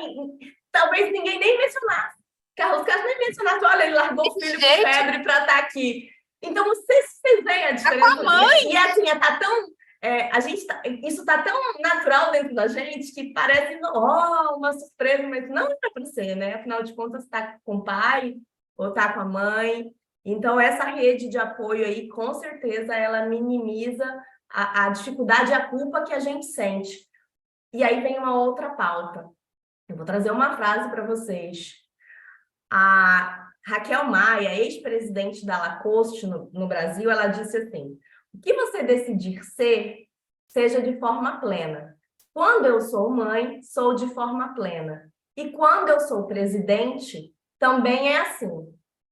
talvez ninguém nem mencionasse. Carlos Castro nem mencionasse, olha, ele largou o filho com febre para estar aqui. Então, vocês veem a diferença. Com a mãe. E assim, isso está tão natural dentro da gente que parece uma surpresa, mas não é para ser, né? Afinal de contas, está com o pai ou está com a mãe. Então, essa rede de apoio aí, com certeza, ela minimiza a dificuldade e a culpa que a gente sente. E aí vem uma outra pauta. Eu vou trazer uma frase para vocês. A Raquel Maia, ex-presidente da Lacoste no Brasil, ela disse assim: o que você decidir ser, seja de forma plena. Quando eu sou mãe, sou de forma plena. E quando eu sou presidente, também é assim.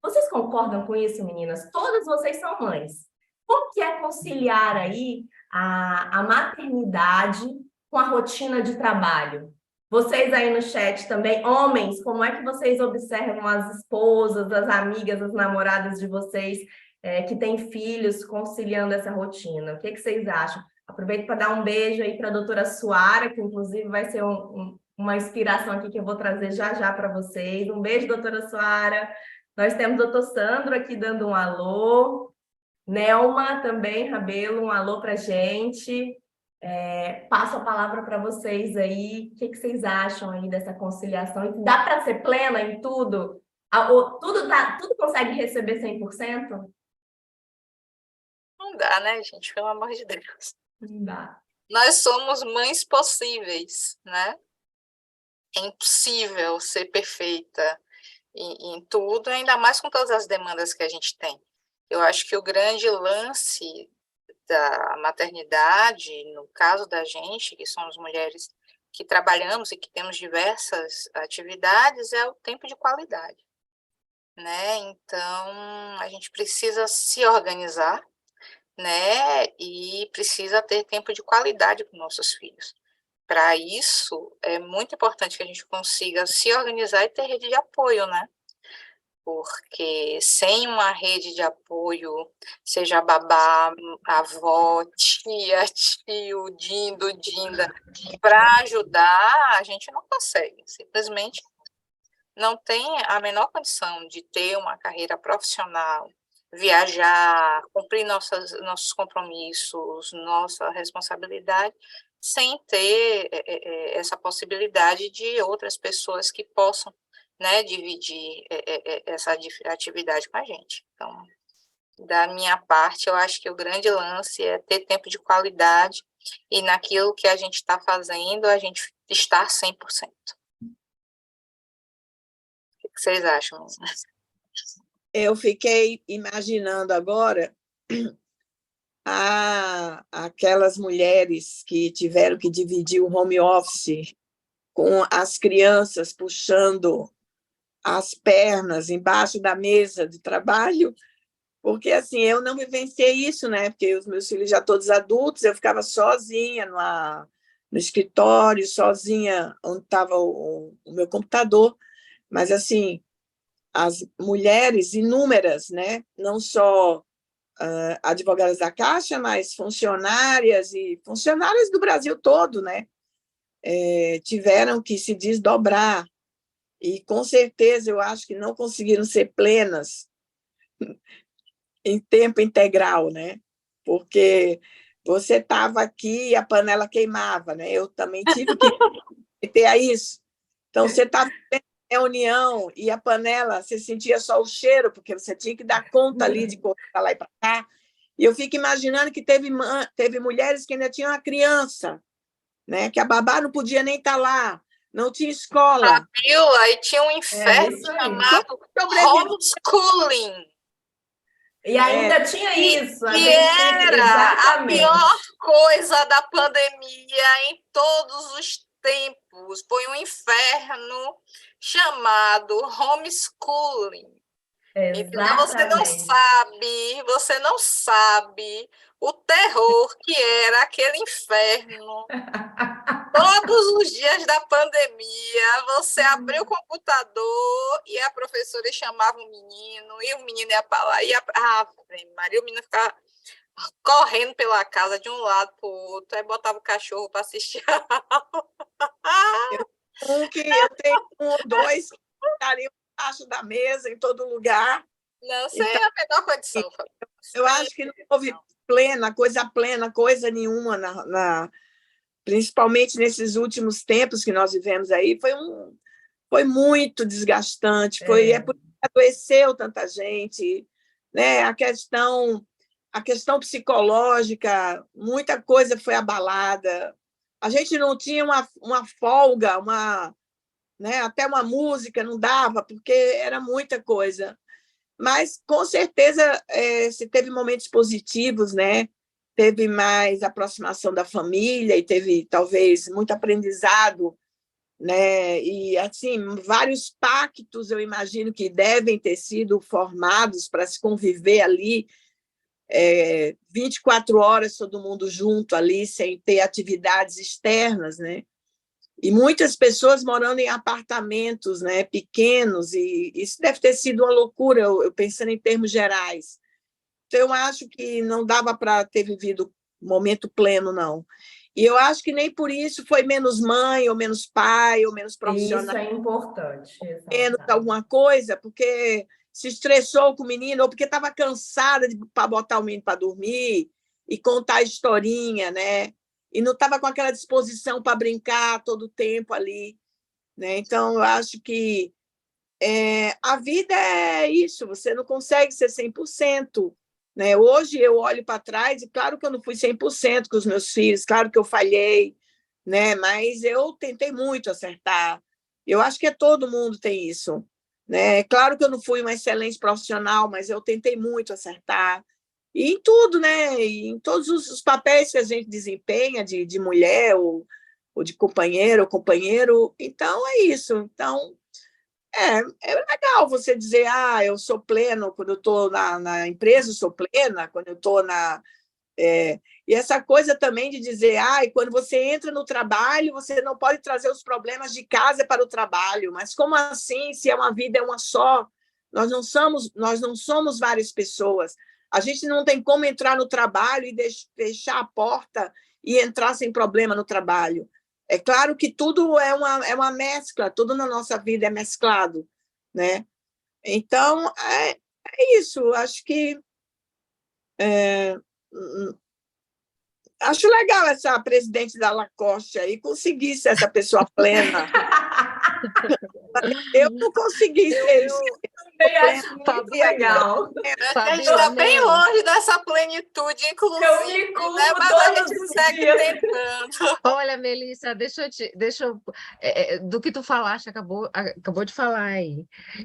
Vocês concordam com isso, meninas? Todas vocês são mães. Como que é conciliar aí a maternidade com a rotina de trabalho? Vocês aí no chat também, homens, como é que vocês observam as esposas, as amigas, as namoradas de vocês que têm filhos conciliando essa rotina? O que que vocês acham? Aproveito para dar um beijo aí para a doutora Suara, que inclusive vai ser uma inspiração aqui que eu vou trazer já já para vocês. Um beijo, doutora Suara. Nós temos o doutor Sandro aqui dando um alô. Nelma também, Rabelo, um alô para a gente. Passo a palavra para vocês aí. O que que vocês acham aí dessa conciliação? Dá para ser plena em tudo? Tudo consegue receber 100%? Não dá, né, gente? Pelo amor de Deus. Não dá. Nós somos mães possíveis, né? É impossível ser perfeita em tudo, ainda mais com todas as demandas que a gente tem. Eu acho que o grande lance da maternidade, no caso da gente, que somos mulheres que trabalhamos e que temos diversas atividades, é o tempo de qualidade, né? Então, a gente precisa se organizar, né? E precisa ter tempo de qualidade com nossos filhos. Para isso, é muito importante que a gente consiga se organizar e ter rede de apoio, né? Porque sem uma rede de apoio, seja babá, avó, tia, tio, dindo, dinda, para ajudar, a gente não consegue. Simplesmente não tem a menor condição de ter uma carreira profissional, viajar, cumprir nossos compromissos, nossa responsabilidade, sem ter essa possibilidade de outras pessoas que possam, né, dividir essa atividade com a gente. Então, da minha parte, eu acho que o grande lance é ter tempo de qualidade e naquilo que a gente está fazendo, a gente estar 100%. O que vocês acham? Eu fiquei imaginando agora aquelas mulheres que tiveram que dividir o home office com as crianças puxando as pernas embaixo da mesa de trabalho, porque assim, eu não vivenciei isso, né? Porque os meus filhos já todos adultos, eu ficava sozinha no escritório, sozinha onde estava o meu computador, mas assim, as mulheres inúmeras, né? Não só advogadas da Caixa, mas funcionárias e funcionárias do Brasil todo, né? Tiveram que se desdobrar e, com certeza, eu acho que não conseguiram ser plenas em tempo integral, né? Porque você estava aqui e a panela queimava, né? Eu também tive que ter a isso. Então, você estava em reunião e a panela, você sentia só o cheiro, porque você tinha que dar conta ali de correr para lá e para cá. E eu fico imaginando que teve mulheres que ainda tinham uma criança, né? Que a babá não podia nem estar lá, não tinha escola. Viu? Aí tinha um inferno chamado homeschooling. E ainda tinha isso. E era a pior coisa da pandemia em todos os tempos. Foi um inferno chamado homeschooling. Então, você não sabe o terror que era aquele inferno. Todos os dias da pandemia, você abriu o computador e a professora chamava o menino, e o menino ia para lá, Maria, o menino ficava correndo pela casa de um lado para o outro, aí botava o cachorro para assistir a aula. Eu tenho um ou dois que estariam embaixo da mesa, em todo lugar. Não sei então, a menor condição. Eu acho que não houve coisa nenhuma, principalmente nesses últimos tempos que nós vivemos aí, foi muito desgastante, é por isso que adoeceu tanta gente, né? A questão psicológica, muita coisa foi abalada, A gente não tinha uma folga, né, até uma música não dava, porque era muita coisa. Mas, com certeza, se teve momentos positivos, né? Teve mais aproximação da família e teve, talvez, muito aprendizado, né? E, assim, vários pactos, eu imagino que devem ter sido formados para se conviver ali 24 horas, todo mundo junto ali, sem ter atividades externas, né? E muitas pessoas morando em apartamentos, né, pequenos, e isso deve ter sido uma loucura, eu pensando em termos gerais. Então, eu acho que não dava para ter vivido o momento pleno, não. E eu acho que nem por isso foi menos mãe, ou menos pai, ou menos Isso profissional, é importante menos ressaltar. alguma coisa, porque se estressou com o menino, ou porque estava cansada para botar o menino para dormir e contar a historinha, né? E não estava com aquela disposição para brincar todo o tempo ali, né? Então, eu acho que a vida é isso, você não consegue ser 100%, né? Hoje eu olho para trás e claro que eu não fui 100% com os meus filhos, claro que eu falhei, né? Mas eu tentei muito acertar. Eu acho que todo mundo tem isso, né? Claro que eu não fui uma excelente profissional, mas eu tentei muito acertar. E em tudo, né? E em todos os papéis que a gente desempenha, de mulher ou de companheiro ou companheiro. Então, é isso. Então, é legal você dizer, eu sou pleno quando eu estou na empresa, eu sou plena, quando eu estou na. E essa coisa também de dizer, e quando você entra no trabalho, você não pode trazer os problemas de casa para o trabalho. Mas como assim, se é uma vida, é uma só? Nós não somos várias pessoas. A gente não tem como entrar no trabalho e fechar a porta e entrar sem problema no trabalho. É claro que tudo é uma mescla, tudo na nossa vida é mesclado, né? Então, é isso. Acho legal essa presidente da Lacoste aí conseguir ser essa pessoa plena. Eu não consegui ser Também plena. acho muito Fabiana, legal. A gente está bem Fabiana, longe dessa plenitude, Eu inclusive, me né? culpo Mas a todos gente os segue dias. tentando. olha, Melissa, do que tu falaste, acabou de falar aí.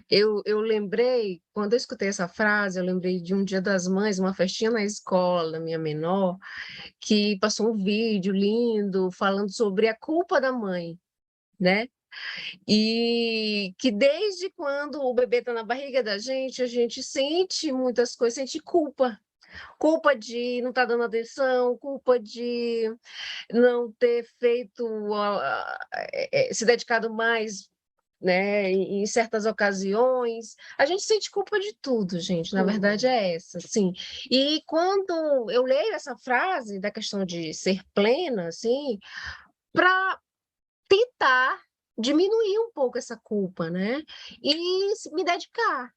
Eu lembrei, quando eu escutei essa frase, eu lembrei de um Dia das Mães, uma festinha na escola, minha menor, que passou um vídeo lindo falando sobre a culpa da mãe, né? E que desde quando o bebê está na barriga da gente, a gente sente muitas coisas, sente culpa. Culpa de não estar dando atenção, culpa de não ter feito, se dedicado mais, né, em certas ocasiões. A gente sente culpa de tudo, gente, na verdade é essa, sim. E quando eu leio essa frase da questão de ser plena, assim, para tentar diminuir um pouco essa culpa, né? E me dedicar,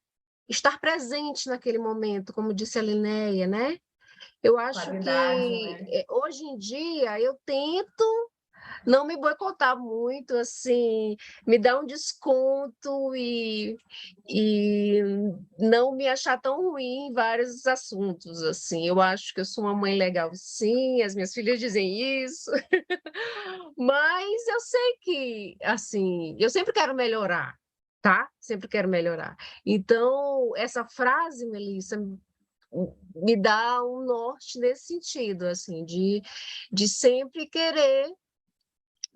estar presente naquele momento, como disse a Linéia, né? Eu acho Qualidade, que né? hoje em dia eu tento não me boicotar muito, assim, me dar um desconto e não me achar tão ruim em vários assuntos, assim. Eu acho que eu sou uma mãe legal, sim, as minhas filhas dizem isso, mas eu sei que, assim, eu sempre quero melhorar, tá? Sempre quero melhorar. Então, essa frase, Melissa, me dá um norte nesse sentido, assim, de sempre querer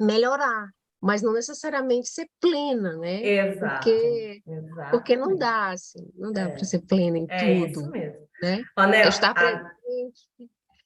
melhorar, mas não necessariamente ser plena, né? Exato, Porque não exatamente. dá, assim, não dá para É, ser plena em é isso tudo, mesmo. né? É Anel, estar presente.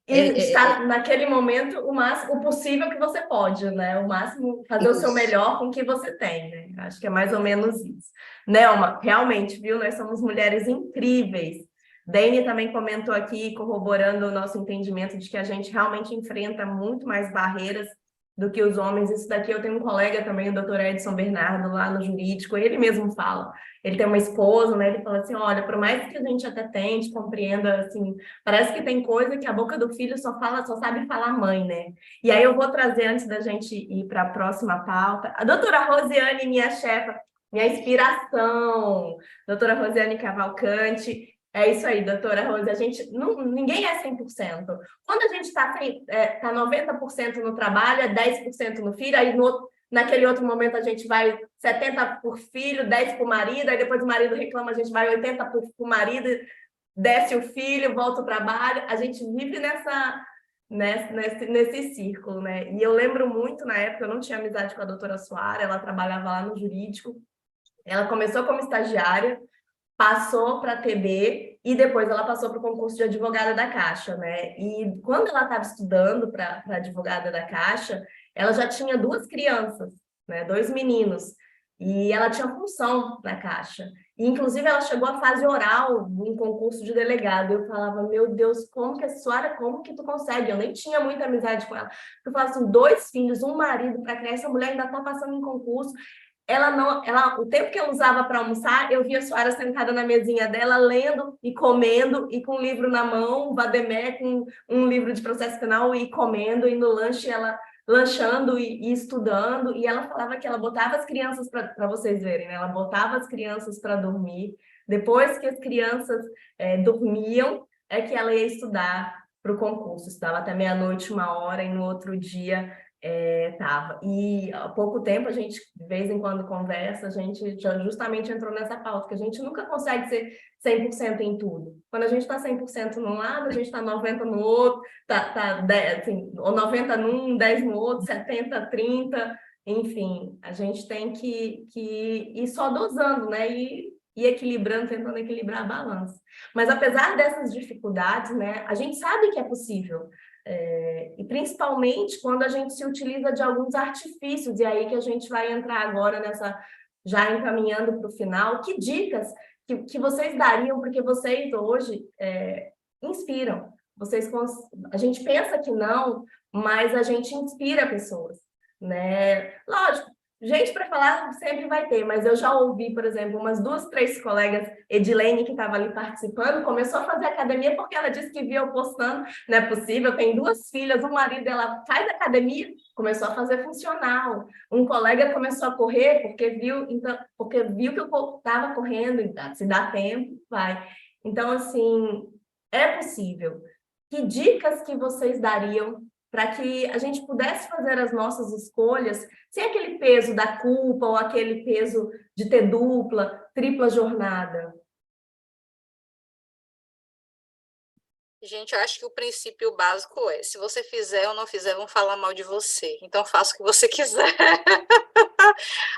e estar naquele momento o máximo, o possível que você pode, né? O máximo, fazer o seu Isso. melhor com o que você tem, né? Acho que é mais ou menos isso. Nelma, realmente, viu? Nós somos mulheres incríveis. Dani também comentou aqui, corroborando o nosso entendimento de que a gente realmente enfrenta muito mais barreiras do que os homens. Isso daqui eu tenho um colega também, o doutor Edson Bernardo, lá no jurídico, ele mesmo fala. Ele tem uma esposa, né? Ele fala assim: olha, por mais que a gente até tente, compreenda, assim, parece que tem coisa que a boca do filho só fala, só sabe falar mãe, né? E aí eu vou trazer, antes da gente ir para a próxima pauta, a doutora Rosiane, minha chefa, minha inspiração, doutora Rosiane Cavalcante, É isso aí, doutora Rose. A gente ninguém é 100%. Quando a gente está tá 90% no trabalho, é 10% no filho, aí naquele outro momento a gente vai 70% por filho, 10% por marido, aí depois o marido reclama, a gente vai 80% por marido, desce o filho, volta ao trabalho. A gente vive nesse círculo, né? E eu lembro muito, na época, eu não tinha amizade com a doutora Soara, ela trabalhava lá no jurídico. Ela começou como estagiária, passou para a TB e depois ela passou para o concurso de advogada da Caixa, né? E quando ela estava estudando para advogada da Caixa, ela já tinha duas crianças, né? Dois meninos. E ela tinha função na Caixa. E, inclusive, ela chegou à fase oral em concurso de delegado. Eu falava, meu Deus, como que a senhora, como que tu consegue? Eu nem tinha muita amizade com ela. Eu falava assim, dois filhos, um marido para criar, essa mulher ainda está passando em concurso. O tempo que eu usava para almoçar, eu via a Suara sentada na mesinha dela, lendo e comendo, e com um livro na mão, um vademé com um livro de processo penal, e comendo, e no lanche ela lanchando e estudando, e ela falava que ela botava as crianças, para vocês verem, né? Ela botava as crianças para dormir, depois que as crianças dormiam, é que ela ia estudar para o concurso, estudava até meia-noite, 1 hora, e no outro dia tava. E há pouco tempo a gente, de vez em quando, conversa, a gente já justamente entrou nessa pauta, que a gente nunca consegue ser 100% em tudo. Quando a gente está 100% num lado, a gente está 90% no outro, tá 10, assim, ou 90% num, 10% no outro, 70%, 30%, enfim, a gente tem que ir só dosando, né? E equilibrando, tentando equilibrar a balança. Mas apesar dessas dificuldades, né, a gente sabe que é possível. E principalmente quando a gente se utiliza de alguns artifícios, e aí que a gente vai entrar agora já encaminhando para o final, que dicas que vocês dariam, porque vocês hoje inspiram. A gente pensa que não, mas a gente inspira pessoas, né? Lógico, gente para falar sempre vai ter, mas eu já ouvi, por exemplo, umas 2, 3 colegas, Edilene, que estava ali participando, começou a fazer academia porque ela disse que via eu postando, não é possível, tem 2 filhas, um marido, ela faz academia, começou a fazer funcional. Um colega começou a correr porque viu que eu estava correndo, se dá tempo, vai. Então, assim, é possível. Que dicas que vocês dariam para que a gente pudesse fazer as nossas escolhas sem aquele peso da culpa ou aquele peso de ter dupla, tripla jornada? Gente, eu acho que o princípio básico é, se você fizer ou não fizer, vão falar mal de você. Então, faça o que você quiser.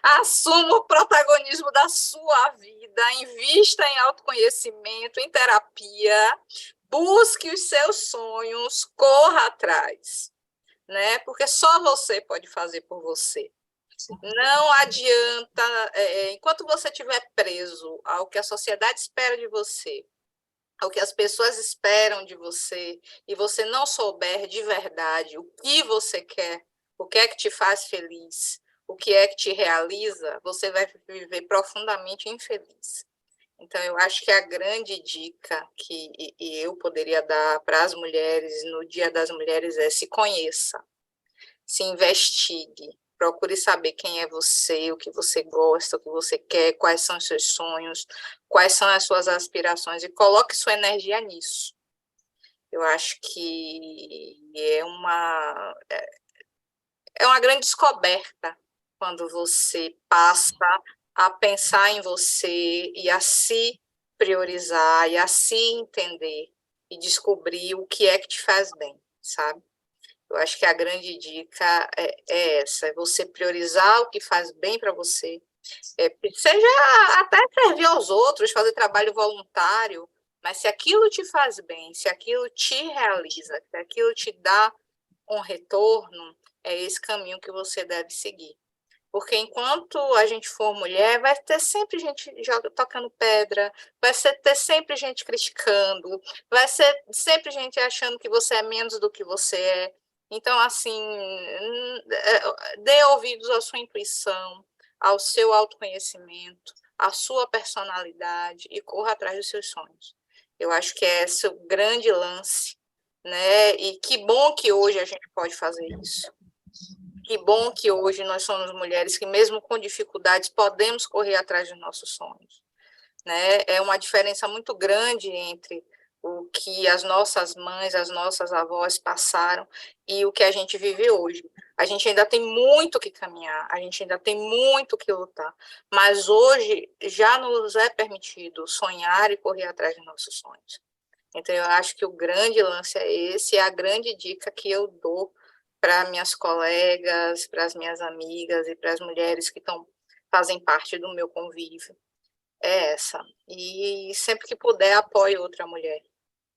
Assuma o protagonismo da sua vida, invista em autoconhecimento, em terapia, busque os seus sonhos, corra atrás, né? Porque só você pode fazer por você. Não adianta, enquanto você estiver preso ao que a sociedade espera de você, ao que as pessoas esperam de você, e você não souber de verdade o que você quer, o que é que te faz feliz, o que é que te realiza, você vai viver profundamente infeliz. Então, eu acho que a grande dica que eu poderia dar para as mulheres no Dia das Mulheres é: se conheça, se investigue, procure saber quem é você, o que você gosta, o que você quer, quais são os seus sonhos, quais são as suas aspirações, e coloque sua energia nisso. Eu acho que é uma grande descoberta quando você passa a pensar em você e a se priorizar e a se entender e descobrir o que é que te faz bem, sabe? Eu acho que a grande dica é essa, é você priorizar o que faz bem para você, seja até servir aos outros, fazer trabalho voluntário, mas se aquilo te faz bem, se aquilo te realiza, se aquilo te dá um retorno, é esse caminho que você deve seguir. Porque enquanto a gente for mulher, vai ter sempre gente tocando pedra, ter sempre gente criticando, vai ser sempre gente achando que você é menos do que você é. Então, assim, dê ouvidos à sua intuição, ao seu autoconhecimento, à sua personalidade e corra atrás dos seus sonhos. Eu acho que é esse o grande lance, né? E que bom que hoje a gente pode fazer isso. Que bom que hoje nós somos mulheres que, mesmo com dificuldades, podemos correr atrás dos nossos sonhos. né? É uma diferença muito grande entre o que as nossas mães, as nossas avós passaram e o que a gente vive hoje. A gente ainda tem muito que caminhar, a gente ainda tem muito que lutar, mas hoje já nos é permitido sonhar e correr atrás de nossos sonhos. Então, eu acho que o grande lance é esse, é a grande dica que eu dou para minhas colegas, para as minhas amigas e para as mulheres que fazem parte do meu convívio. É essa. E sempre que puder, apoie outra mulher.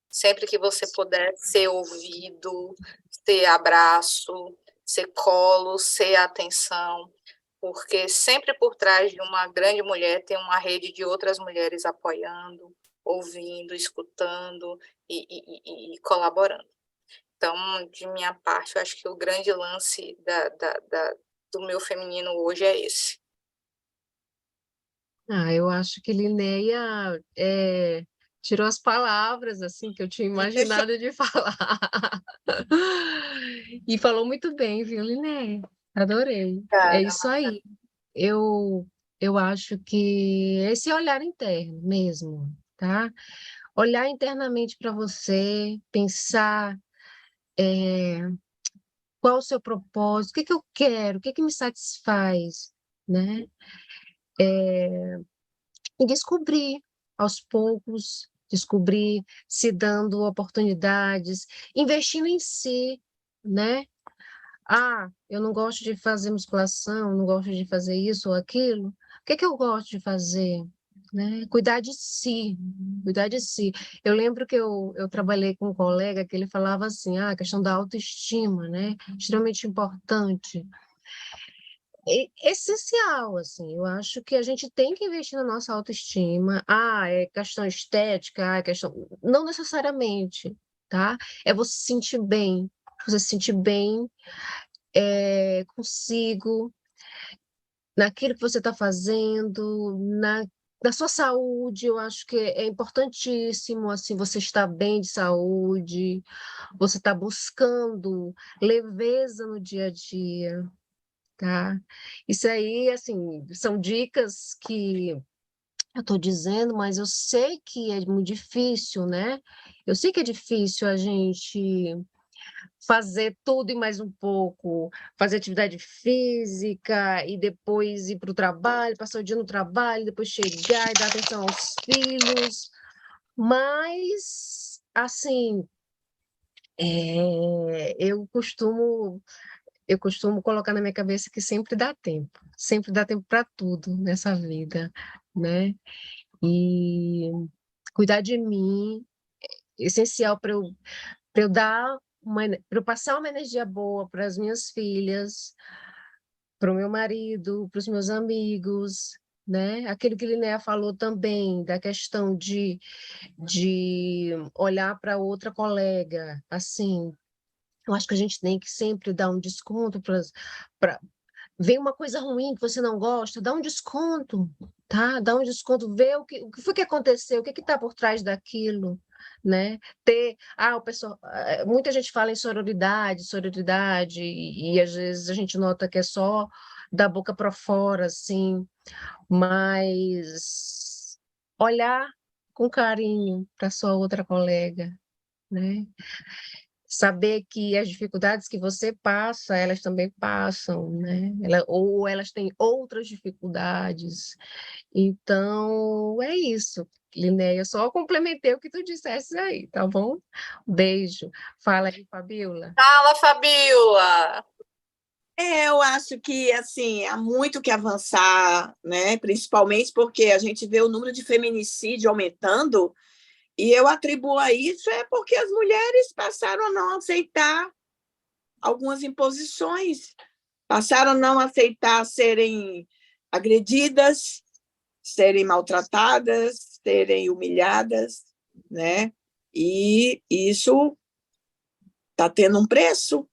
Sempre que você puder ser ouvido, ser abraço, ser colo, ser atenção, porque sempre por trás de uma grande mulher tem uma rede de outras mulheres apoiando, ouvindo, escutando e colaborando. Então, de minha parte, eu acho que o grande lance do meu feminino hoje é esse. Eu acho que Linéia tirou as palavras assim que eu tinha Me deixou, imaginado de falar. E falou muito bem, viu, Linéia? Adorei. É Cara, isso aí. Eu, eu acho que esse olhar interno mesmo, tá? Olhar internamente para você, pensar qual o seu propósito, o que que eu quero, o que que me satisfaz, né? E descobrir aos poucos, descobrir se dando oportunidades, investindo em si, né? Eu não gosto de fazer musculação, não gosto de fazer isso ou aquilo. O que é que eu gosto de fazer? Né? Cuidar de si, cuidar de si. Eu lembro que eu trabalhei com um colega que ele falava assim, a questão da autoestima, né? Extremamente importante. Essencial, assim, eu acho que a gente tem que investir na nossa autoestima. É questão estética, é questão... Não necessariamente, tá? É você se sentir bem consigo, naquilo que você está fazendo, na sua saúde, eu acho que é importantíssimo, assim, você estar bem de saúde, você está buscando leveza no dia a dia, tá? Isso aí, assim, são dicas que eu estou dizendo, mas eu sei que é muito difícil, né? Eu sei que é difícil a gente fazer tudo e mais um pouco, fazer atividade física e depois ir para o trabalho, passar o dia no trabalho, depois chegar e dar atenção aos filhos, mas, assim, eu costumo colocar na minha cabeça que sempre dá tempo para tudo nessa vida, né? E cuidar de mim é essencial para eu para eu passar uma energia boa para as minhas filhas, para o meu marido, para os meus amigos, né? Aquilo que Linnea falou também, da questão de olhar para outra colega, assim, eu acho que a gente tem que sempre dar um desconto para vem uma coisa ruim que você não gosta, dá um desconto, tá? Dá um desconto, vê o que foi que aconteceu, o que está por trás daquilo, né? O pessoal, muita gente fala em sororidade, e às vezes a gente nota que é só da boca para fora, assim, mas olhar com carinho para sua outra colega, né? Saber que as dificuldades que você passa, elas também passam, né? Ou elas têm outras dificuldades. Então, é isso, Linéia. Eu só complementei o que tu disseste aí, tá bom? Beijo. Fala aí, Fabiola. fala, Fabiola! eu acho que assim há muito que avançar, né? Principalmente porque a gente vê o número de feminicídio aumentando, e eu atribuo a isso porque as mulheres passaram a não aceitar algumas imposições, passaram a não aceitar serem agredidas, serem maltratadas, serem humilhadas, né? E isso está tendo um preço,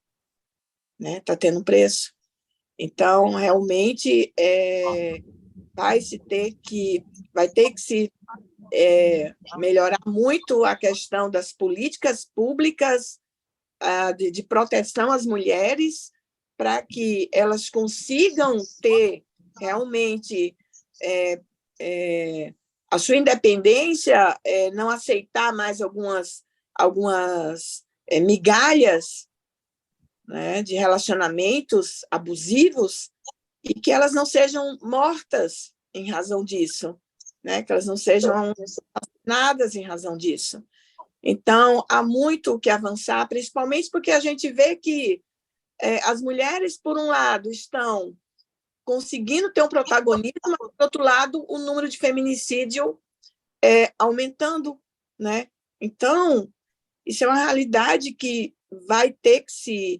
né? Está tendo um preço. Então, realmente, vai ter que se melhorar muito a questão das políticas públicas de proteção às mulheres, para que elas consigam ter realmente a sua independência, não aceitar mais algumas migalhas, né, de relacionamentos abusivos, e que elas não sejam mortas em razão disso, né, que elas não sejam assassinadas em razão disso. Então, há muito o que avançar, principalmente porque a gente vê que as mulheres, por um lado, estão conseguindo ter um protagonismo, mas, por outro lado, o número de feminicídio aumentando, né? Então, isso é uma realidade que vai ter que se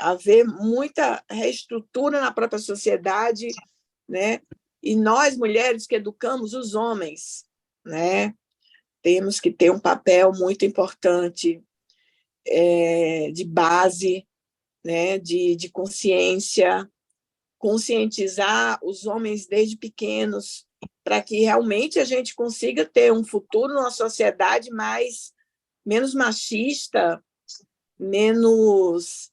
haver muita reestrutura na própria sociedade, né? E nós, mulheres que educamos os homens, né, temos que ter um papel muito importante de base, né, de conscientizar os homens desde pequenos, para que realmente a gente consiga ter um futuro numa sociedade menos machista, menos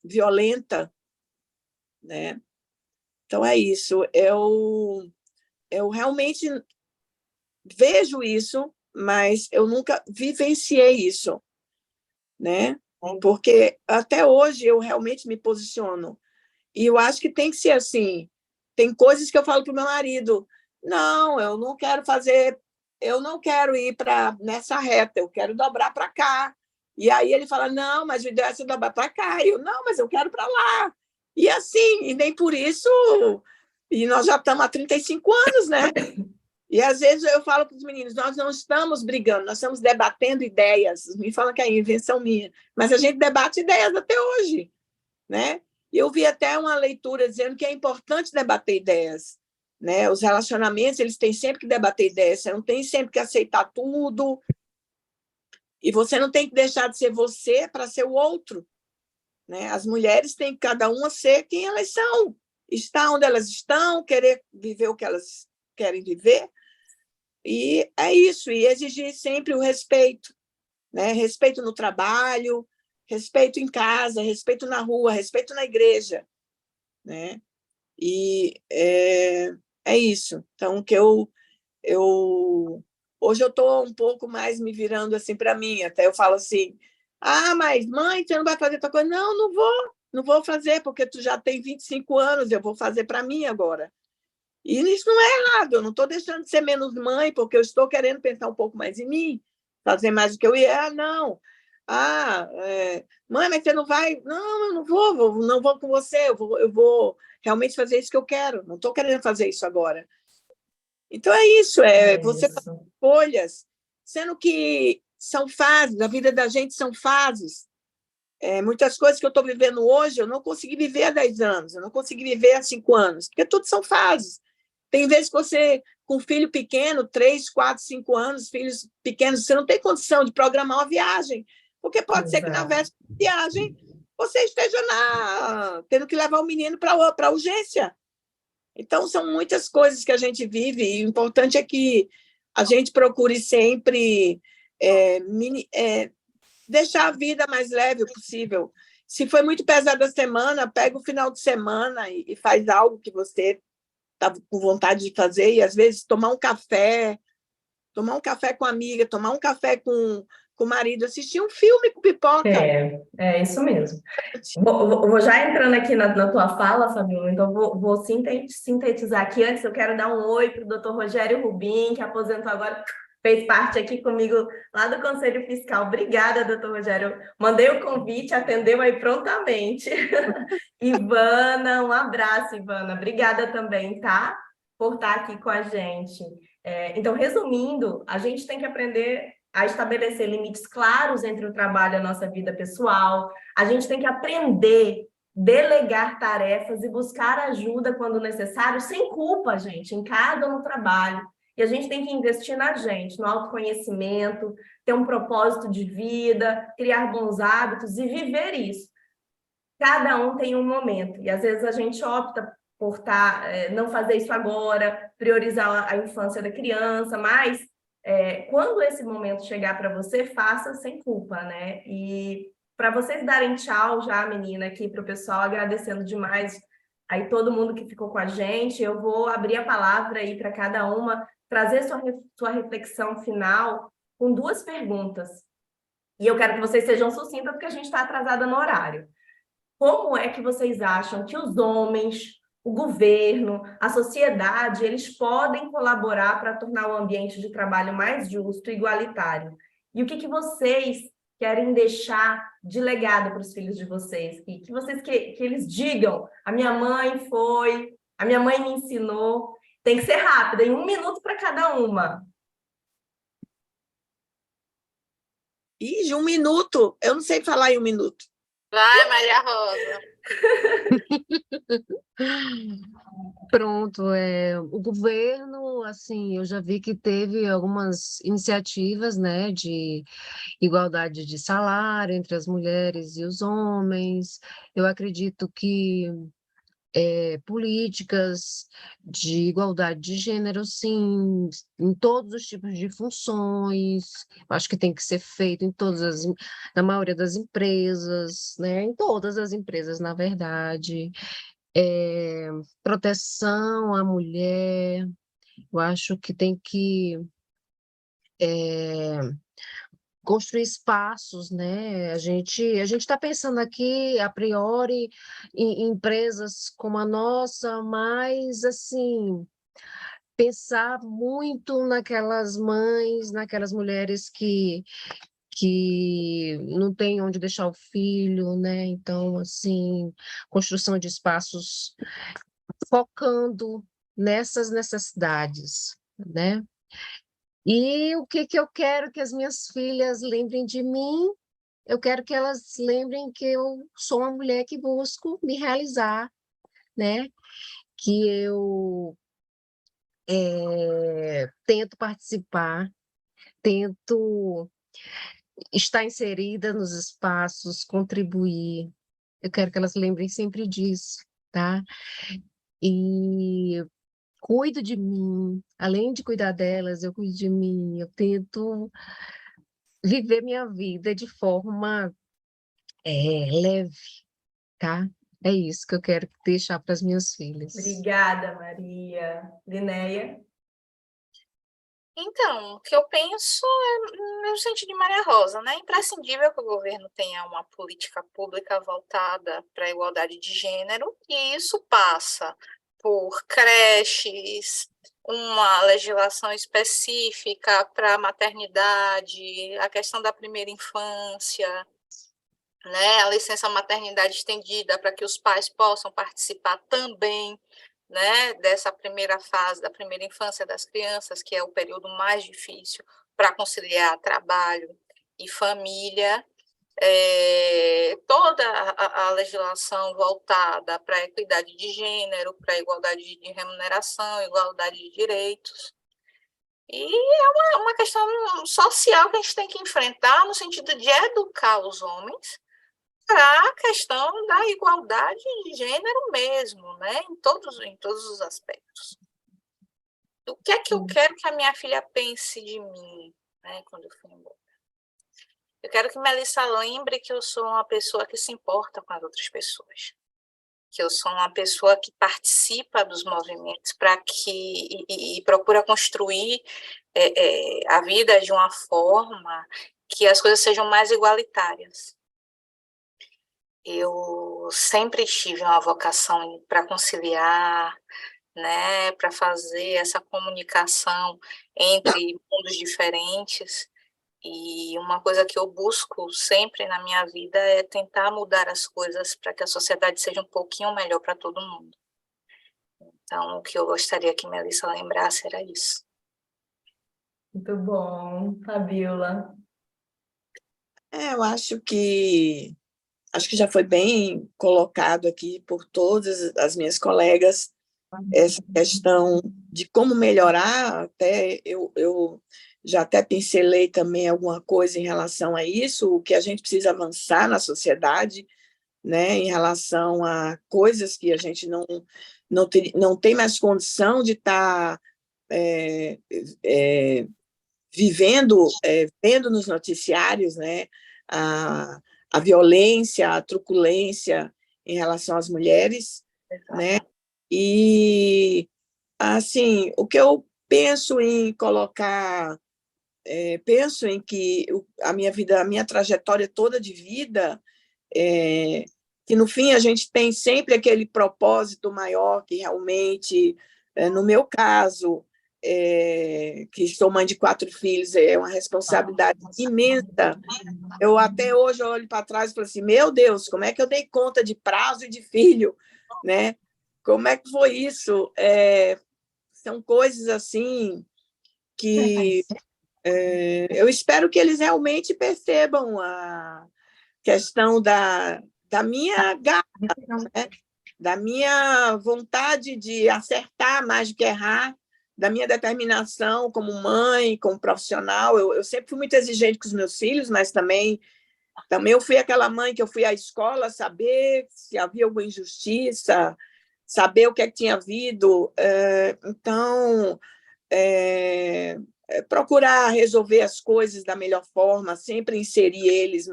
violenta, né? Então, é isso. Eu realmente vejo isso, mas eu nunca vivenciei isso, né? Porque até hoje eu realmente me posiciono. E eu acho que tem que ser assim. Tem coisas que eu falo para o meu marido: não, eu não quero fazer, eu não quero ir nessa reta, eu quero dobrar para cá. E aí ele fala: não, mas o ideal é você dobrar para cá. E eu: não, mas eu quero para lá. E assim, e nem por isso. E nós já estamos há 35 anos, né? E às vezes eu falo para os meninos: nós não estamos brigando, nós estamos debatendo ideias. Me falam que é invenção minha, mas a gente debate ideias até hoje, né? E eu vi até uma leitura dizendo que é importante debater ideias, né? Os relacionamentos, eles têm sempre que debater ideias, você não tem sempre que aceitar tudo, e você não tem que deixar de ser você para ser o outro, né? As mulheres têm que cada uma ser quem elas são, estar onde elas estão, querer viver o que elas querem viver, e é isso, e exigir sempre o respeito, né? Respeito no trabalho, respeito em casa, respeito na rua, respeito na igreja, né? E é isso. Então, que hoje eu estou um pouco mais me virando assim para mim. Até eu falo assim: ah, mas mãe, você não vai fazer tua coisa? Não, não vou fazer, porque tu já tem 25 anos, eu vou fazer para mim agora. E isso não é errado, eu não estou deixando de ser menos mãe, porque eu estou querendo pensar um pouco mais em mim, fazer mais do que eu ia. Ah, não. Ah, mãe, mas você não vai? Não, eu não vou com você, eu vou realmente fazer isso que eu quero, não estou querendo fazer isso agora. Então é isso, você faz escolhas, sendo que são fases, a vida da gente são fases. Muitas coisas que eu estou vivendo hoje, eu não consegui viver há 10 anos, eu não consegui viver há 5 anos, porque tudo são fases. Tem vezes que você, com filho pequeno, 3, 4, 5 anos, filhos pequenos, você não tem condição de programar uma viagem, porque pode ser que na véspera da viagem você esteja tendo que levar o menino para a urgência. Então, são muitas coisas que a gente vive, e o importante é que a gente procure sempre deixar a vida mais leve possível. Se foi muito pesada a semana, pega o final de semana e faz algo que você está com vontade de fazer, e às vezes tomar um café com a amiga, tomar um café com o marido, assistir um filme com pipoca. É isso mesmo. Vou já entrando aqui na tua fala, Fabiola, então vou sintetizar aqui. Antes, eu quero dar um oi para o doutor Rogério Rubim, que aposentou agora, fez parte aqui comigo lá do Conselho Fiscal. Obrigada, doutor Rogério. Mandei o convite, atendeu aí prontamente. Ivana, um abraço, Ivana. Obrigada também, tá? Por estar aqui com a gente. Então, resumindo, a gente tem que aprender a estabelecer limites claros entre o trabalho e a nossa vida pessoal. A gente tem que aprender a delegar tarefas e buscar ajuda quando necessário, sem culpa, gente, em casa ou no trabalho. E a gente tem que investir na gente, no autoconhecimento, ter um propósito de vida, criar bons hábitos e viver isso. Cada um tem um momento, e às vezes a gente opta por não fazer isso agora, priorizar a infância da criança, mas quando esse momento chegar para você, faça sem culpa, né? E para vocês darem tchau já, menina, aqui para o pessoal, agradecendo demais aí todo mundo que ficou com a gente, eu vou abrir a palavra aí para cada uma, trazer sua reflexão final com duas perguntas. E eu quero que vocês sejam sucintas, porque a gente está atrasada no horário. Como é que vocês acham que os homens, o governo, a sociedade, eles podem colaborar para tornar o ambiente de trabalho mais justo e igualitário? E o que vocês querem deixar de legado para os filhos de vocês? Que vocês que eles digam, a minha mãe foi, a minha mãe me ensinou. Tem que ser rápido, em 1 minuto para cada uma. E de 1 minuto, eu não sei falar em 1 minuto. Vai, Maria Rosa. Pronto, o governo, assim, eu já vi que teve algumas iniciativas, né, de igualdade de salário entre as mulheres e os homens. Eu acredito que políticas de igualdade de gênero, sim, em todos os tipos de funções, acho que tem que ser feito na maioria das empresas, né, em todas as empresas, na verdade. Proteção à mulher, eu acho que tem que construir espaços, né? A gente está pensando aqui, a priori, em empresas como a nossa, mas, assim, pensar muito naquelas mães, naquelas mulheres que não têm onde deixar o filho, né? Então, assim, construção de espaços focando nessas necessidades, né? E o que eu quero que as minhas filhas lembrem de mim? Eu quero que elas lembrem que eu sou uma mulher que busco me realizar, né? Que eu tento participar, tento estar inserida nos espaços, contribuir. Eu quero que elas lembrem sempre disso, tá? E cuido de mim, além de cuidar delas, eu cuido de mim, eu tento viver minha vida de forma leve, tá? É isso que eu quero deixar para as minhas filhas. Obrigada, Maria. Linéia? Então, o que eu penso é no sentido de Maria Rosa, né? É imprescindível que o governo tenha uma política pública voltada para a igualdade de gênero, e isso passa por creches, uma legislação específica para a maternidade, a questão da primeira infância, né? A licença maternidade estendida para que os pais possam participar também, né, dessa primeira fase, da primeira infância das crianças, que é o período mais difícil para conciliar trabalho e família. Toda a legislação voltada para a equidade de gênero, para a igualdade de remuneração, igualdade de direitos. E é uma questão social que a gente tem que enfrentar no sentido de educar os homens para a questão da igualdade de gênero mesmo, né? Em todos os aspectos. O que é que eu quero que a minha filha pense de mim, né, quando eu for embora? Eu quero que Melissa lembre que eu sou uma pessoa que se importa com as outras pessoas, que eu sou uma pessoa que participa dos movimentos e procura construir a vida de uma forma que as coisas sejam mais igualitárias. Eu sempre tive uma vocação para conciliar, né, para fazer essa comunicação entre mundos diferentes, e uma coisa que eu busco sempre na minha vida é tentar mudar as coisas para que a sociedade seja um pouquinho melhor para todo mundo. Então, o que eu gostaria que Melissa lembrasse era isso. Muito bom. Fabiola? Eu acho que já foi bem colocado aqui por todas as minhas colegas essa questão de como melhorar. Até eu já até pincelei também alguma coisa em relação a isso, o que a gente precisa avançar na sociedade, né, em relação a coisas que a gente não tem mais condição de estar vivendo, vendo nos noticiários, né, a violência, a truculência em relação às mulheres, né? E, assim, o que eu penso em colocar, penso em que a minha vida, a minha trajetória toda de vida, que no fim a gente tem sempre aquele propósito maior que realmente, no meu caso, que sou mãe de 4 filhos, é uma responsabilidade imensa. Eu até hoje olho para trás e falo assim, meu Deus, como é que eu dei conta de prazo e de filho, né? Como é que foi isso? São coisas assim que eu espero que eles realmente percebam a questão da minha garra, né? Da minha vontade de acertar mais do que errar, da minha determinação como mãe, como profissional. Eu sempre fui muito exigente com os meus filhos, mas também eu fui aquela mãe que eu fui à escola saber se havia alguma injustiça, saber o que é que tinha havido. Então, procurar resolver as coisas da melhor forma, sempre inserir eles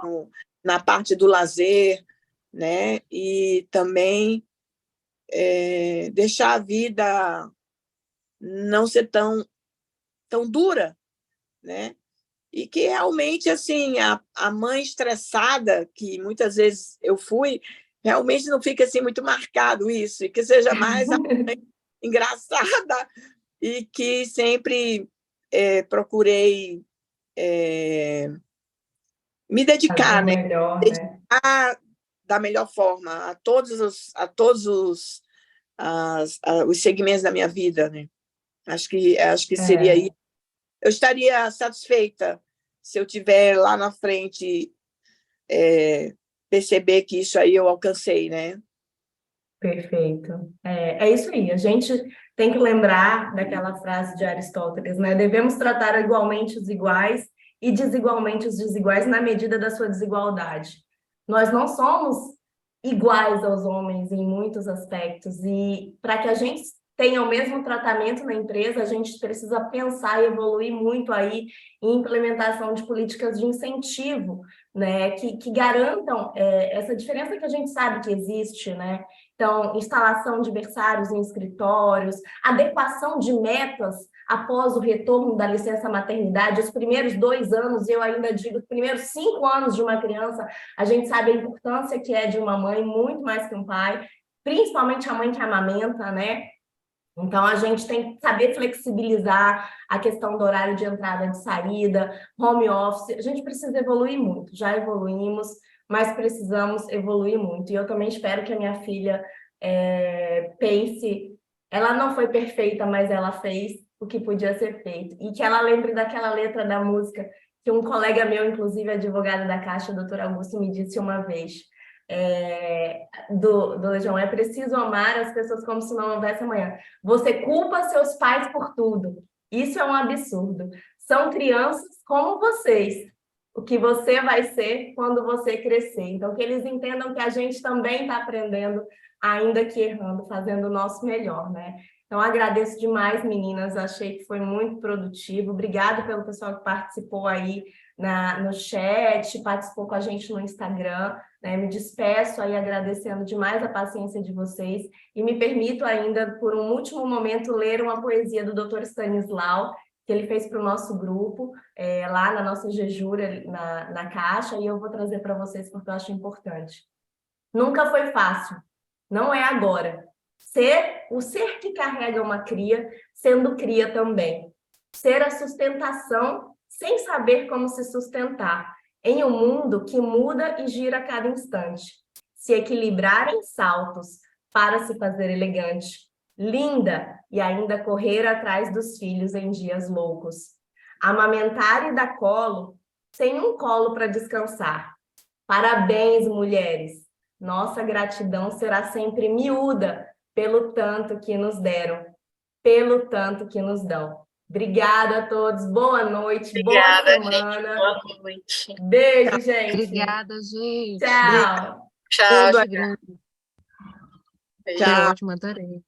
na parte do lazer, né? E também deixar a vida não ser tão dura, né? E que realmente, assim, a mãe estressada, que muitas vezes eu fui, realmente não fica assim muito marcado isso, e que seja mais a mãe engraçada e que sempre procurei me Fazer dedicar, o né? melhor, né? Dedicar da melhor forma a todos os segmentos da minha vida, né? Acho que seria É, isso. Eu estaria satisfeita se eu tiver lá na frente perceber que isso aí eu alcancei, né? perfeito. É isso aí. A gente tem que lembrar daquela frase de Aristóteles, né? Devemos tratar igualmente os iguais e desigualmente os desiguais na medida da sua desigualdade. Nós não somos iguais aos homens em muitos aspectos e para que a gente tenha o mesmo tratamento na empresa, a gente precisa pensar e evoluir muito aí em implementação de políticas de incentivo, né? Que garantam essa diferença que a gente sabe que existe, né? Então, instalação de berçários em escritórios, adequação de metas após o retorno da licença maternidade, os primeiros 2 anos, eu ainda digo, os primeiros 5 anos de uma criança, a gente sabe a importância que é de uma mãe, muito mais que um pai, principalmente a mãe que amamenta, né? Então, a gente tem que saber flexibilizar a questão do horário de entrada e de saída, home office. A gente precisa evoluir muito. Já evoluímos, mas precisamos evoluir muito. E eu também espero que a minha filha pense. Ela não foi perfeita, mas ela fez o que podia ser feito. E que ela lembre daquela letra da música que um colega meu, inclusive advogado da Caixa, o doutor Augusto, me disse uma vez. Do Legião, é preciso amar as pessoas como se não houvesse amanhã. Você culpa seus pais por tudo. Isso é um absurdo. São crianças como vocês. O que você vai ser quando você crescer. Então, que eles entendam que a gente também está aprendendo, ainda que errando, fazendo o nosso melhor, né? Então, agradeço demais, meninas. Achei que foi muito produtivo. Obrigada pelo pessoal que participou aí no chat, participou com a gente no Instagram. Né? Me despeço aí agradecendo demais a paciência de vocês e me permito ainda, por um último momento, ler uma poesia do Dr. Stanislau, que ele fez para o nosso grupo, lá na nossa jejura, na Caixa, e eu vou trazer para vocês porque eu acho importante. Nunca foi fácil, não é agora. O ser que carrega uma cria, sendo cria também. Ser a sustentação sem saber como se sustentar, em um mundo que muda e gira a cada instante. Se equilibrar em saltos para se fazer elegante, linda e ainda correr atrás dos filhos em dias loucos. Amamentar e dar colo, sem um colo para descansar. Parabéns, mulheres! Nossa gratidão será sempre miúda pelo tanto que nos deram, pelo tanto que nos dão. Obrigada a todos, boa noite, boa Obrigada, gente. semana. Boa noite. Beijo, gente. Obrigada, gente. Tchau. Tchau, Beijo gente. grande. Beijo. Foi Tchau. ótimo, adorei.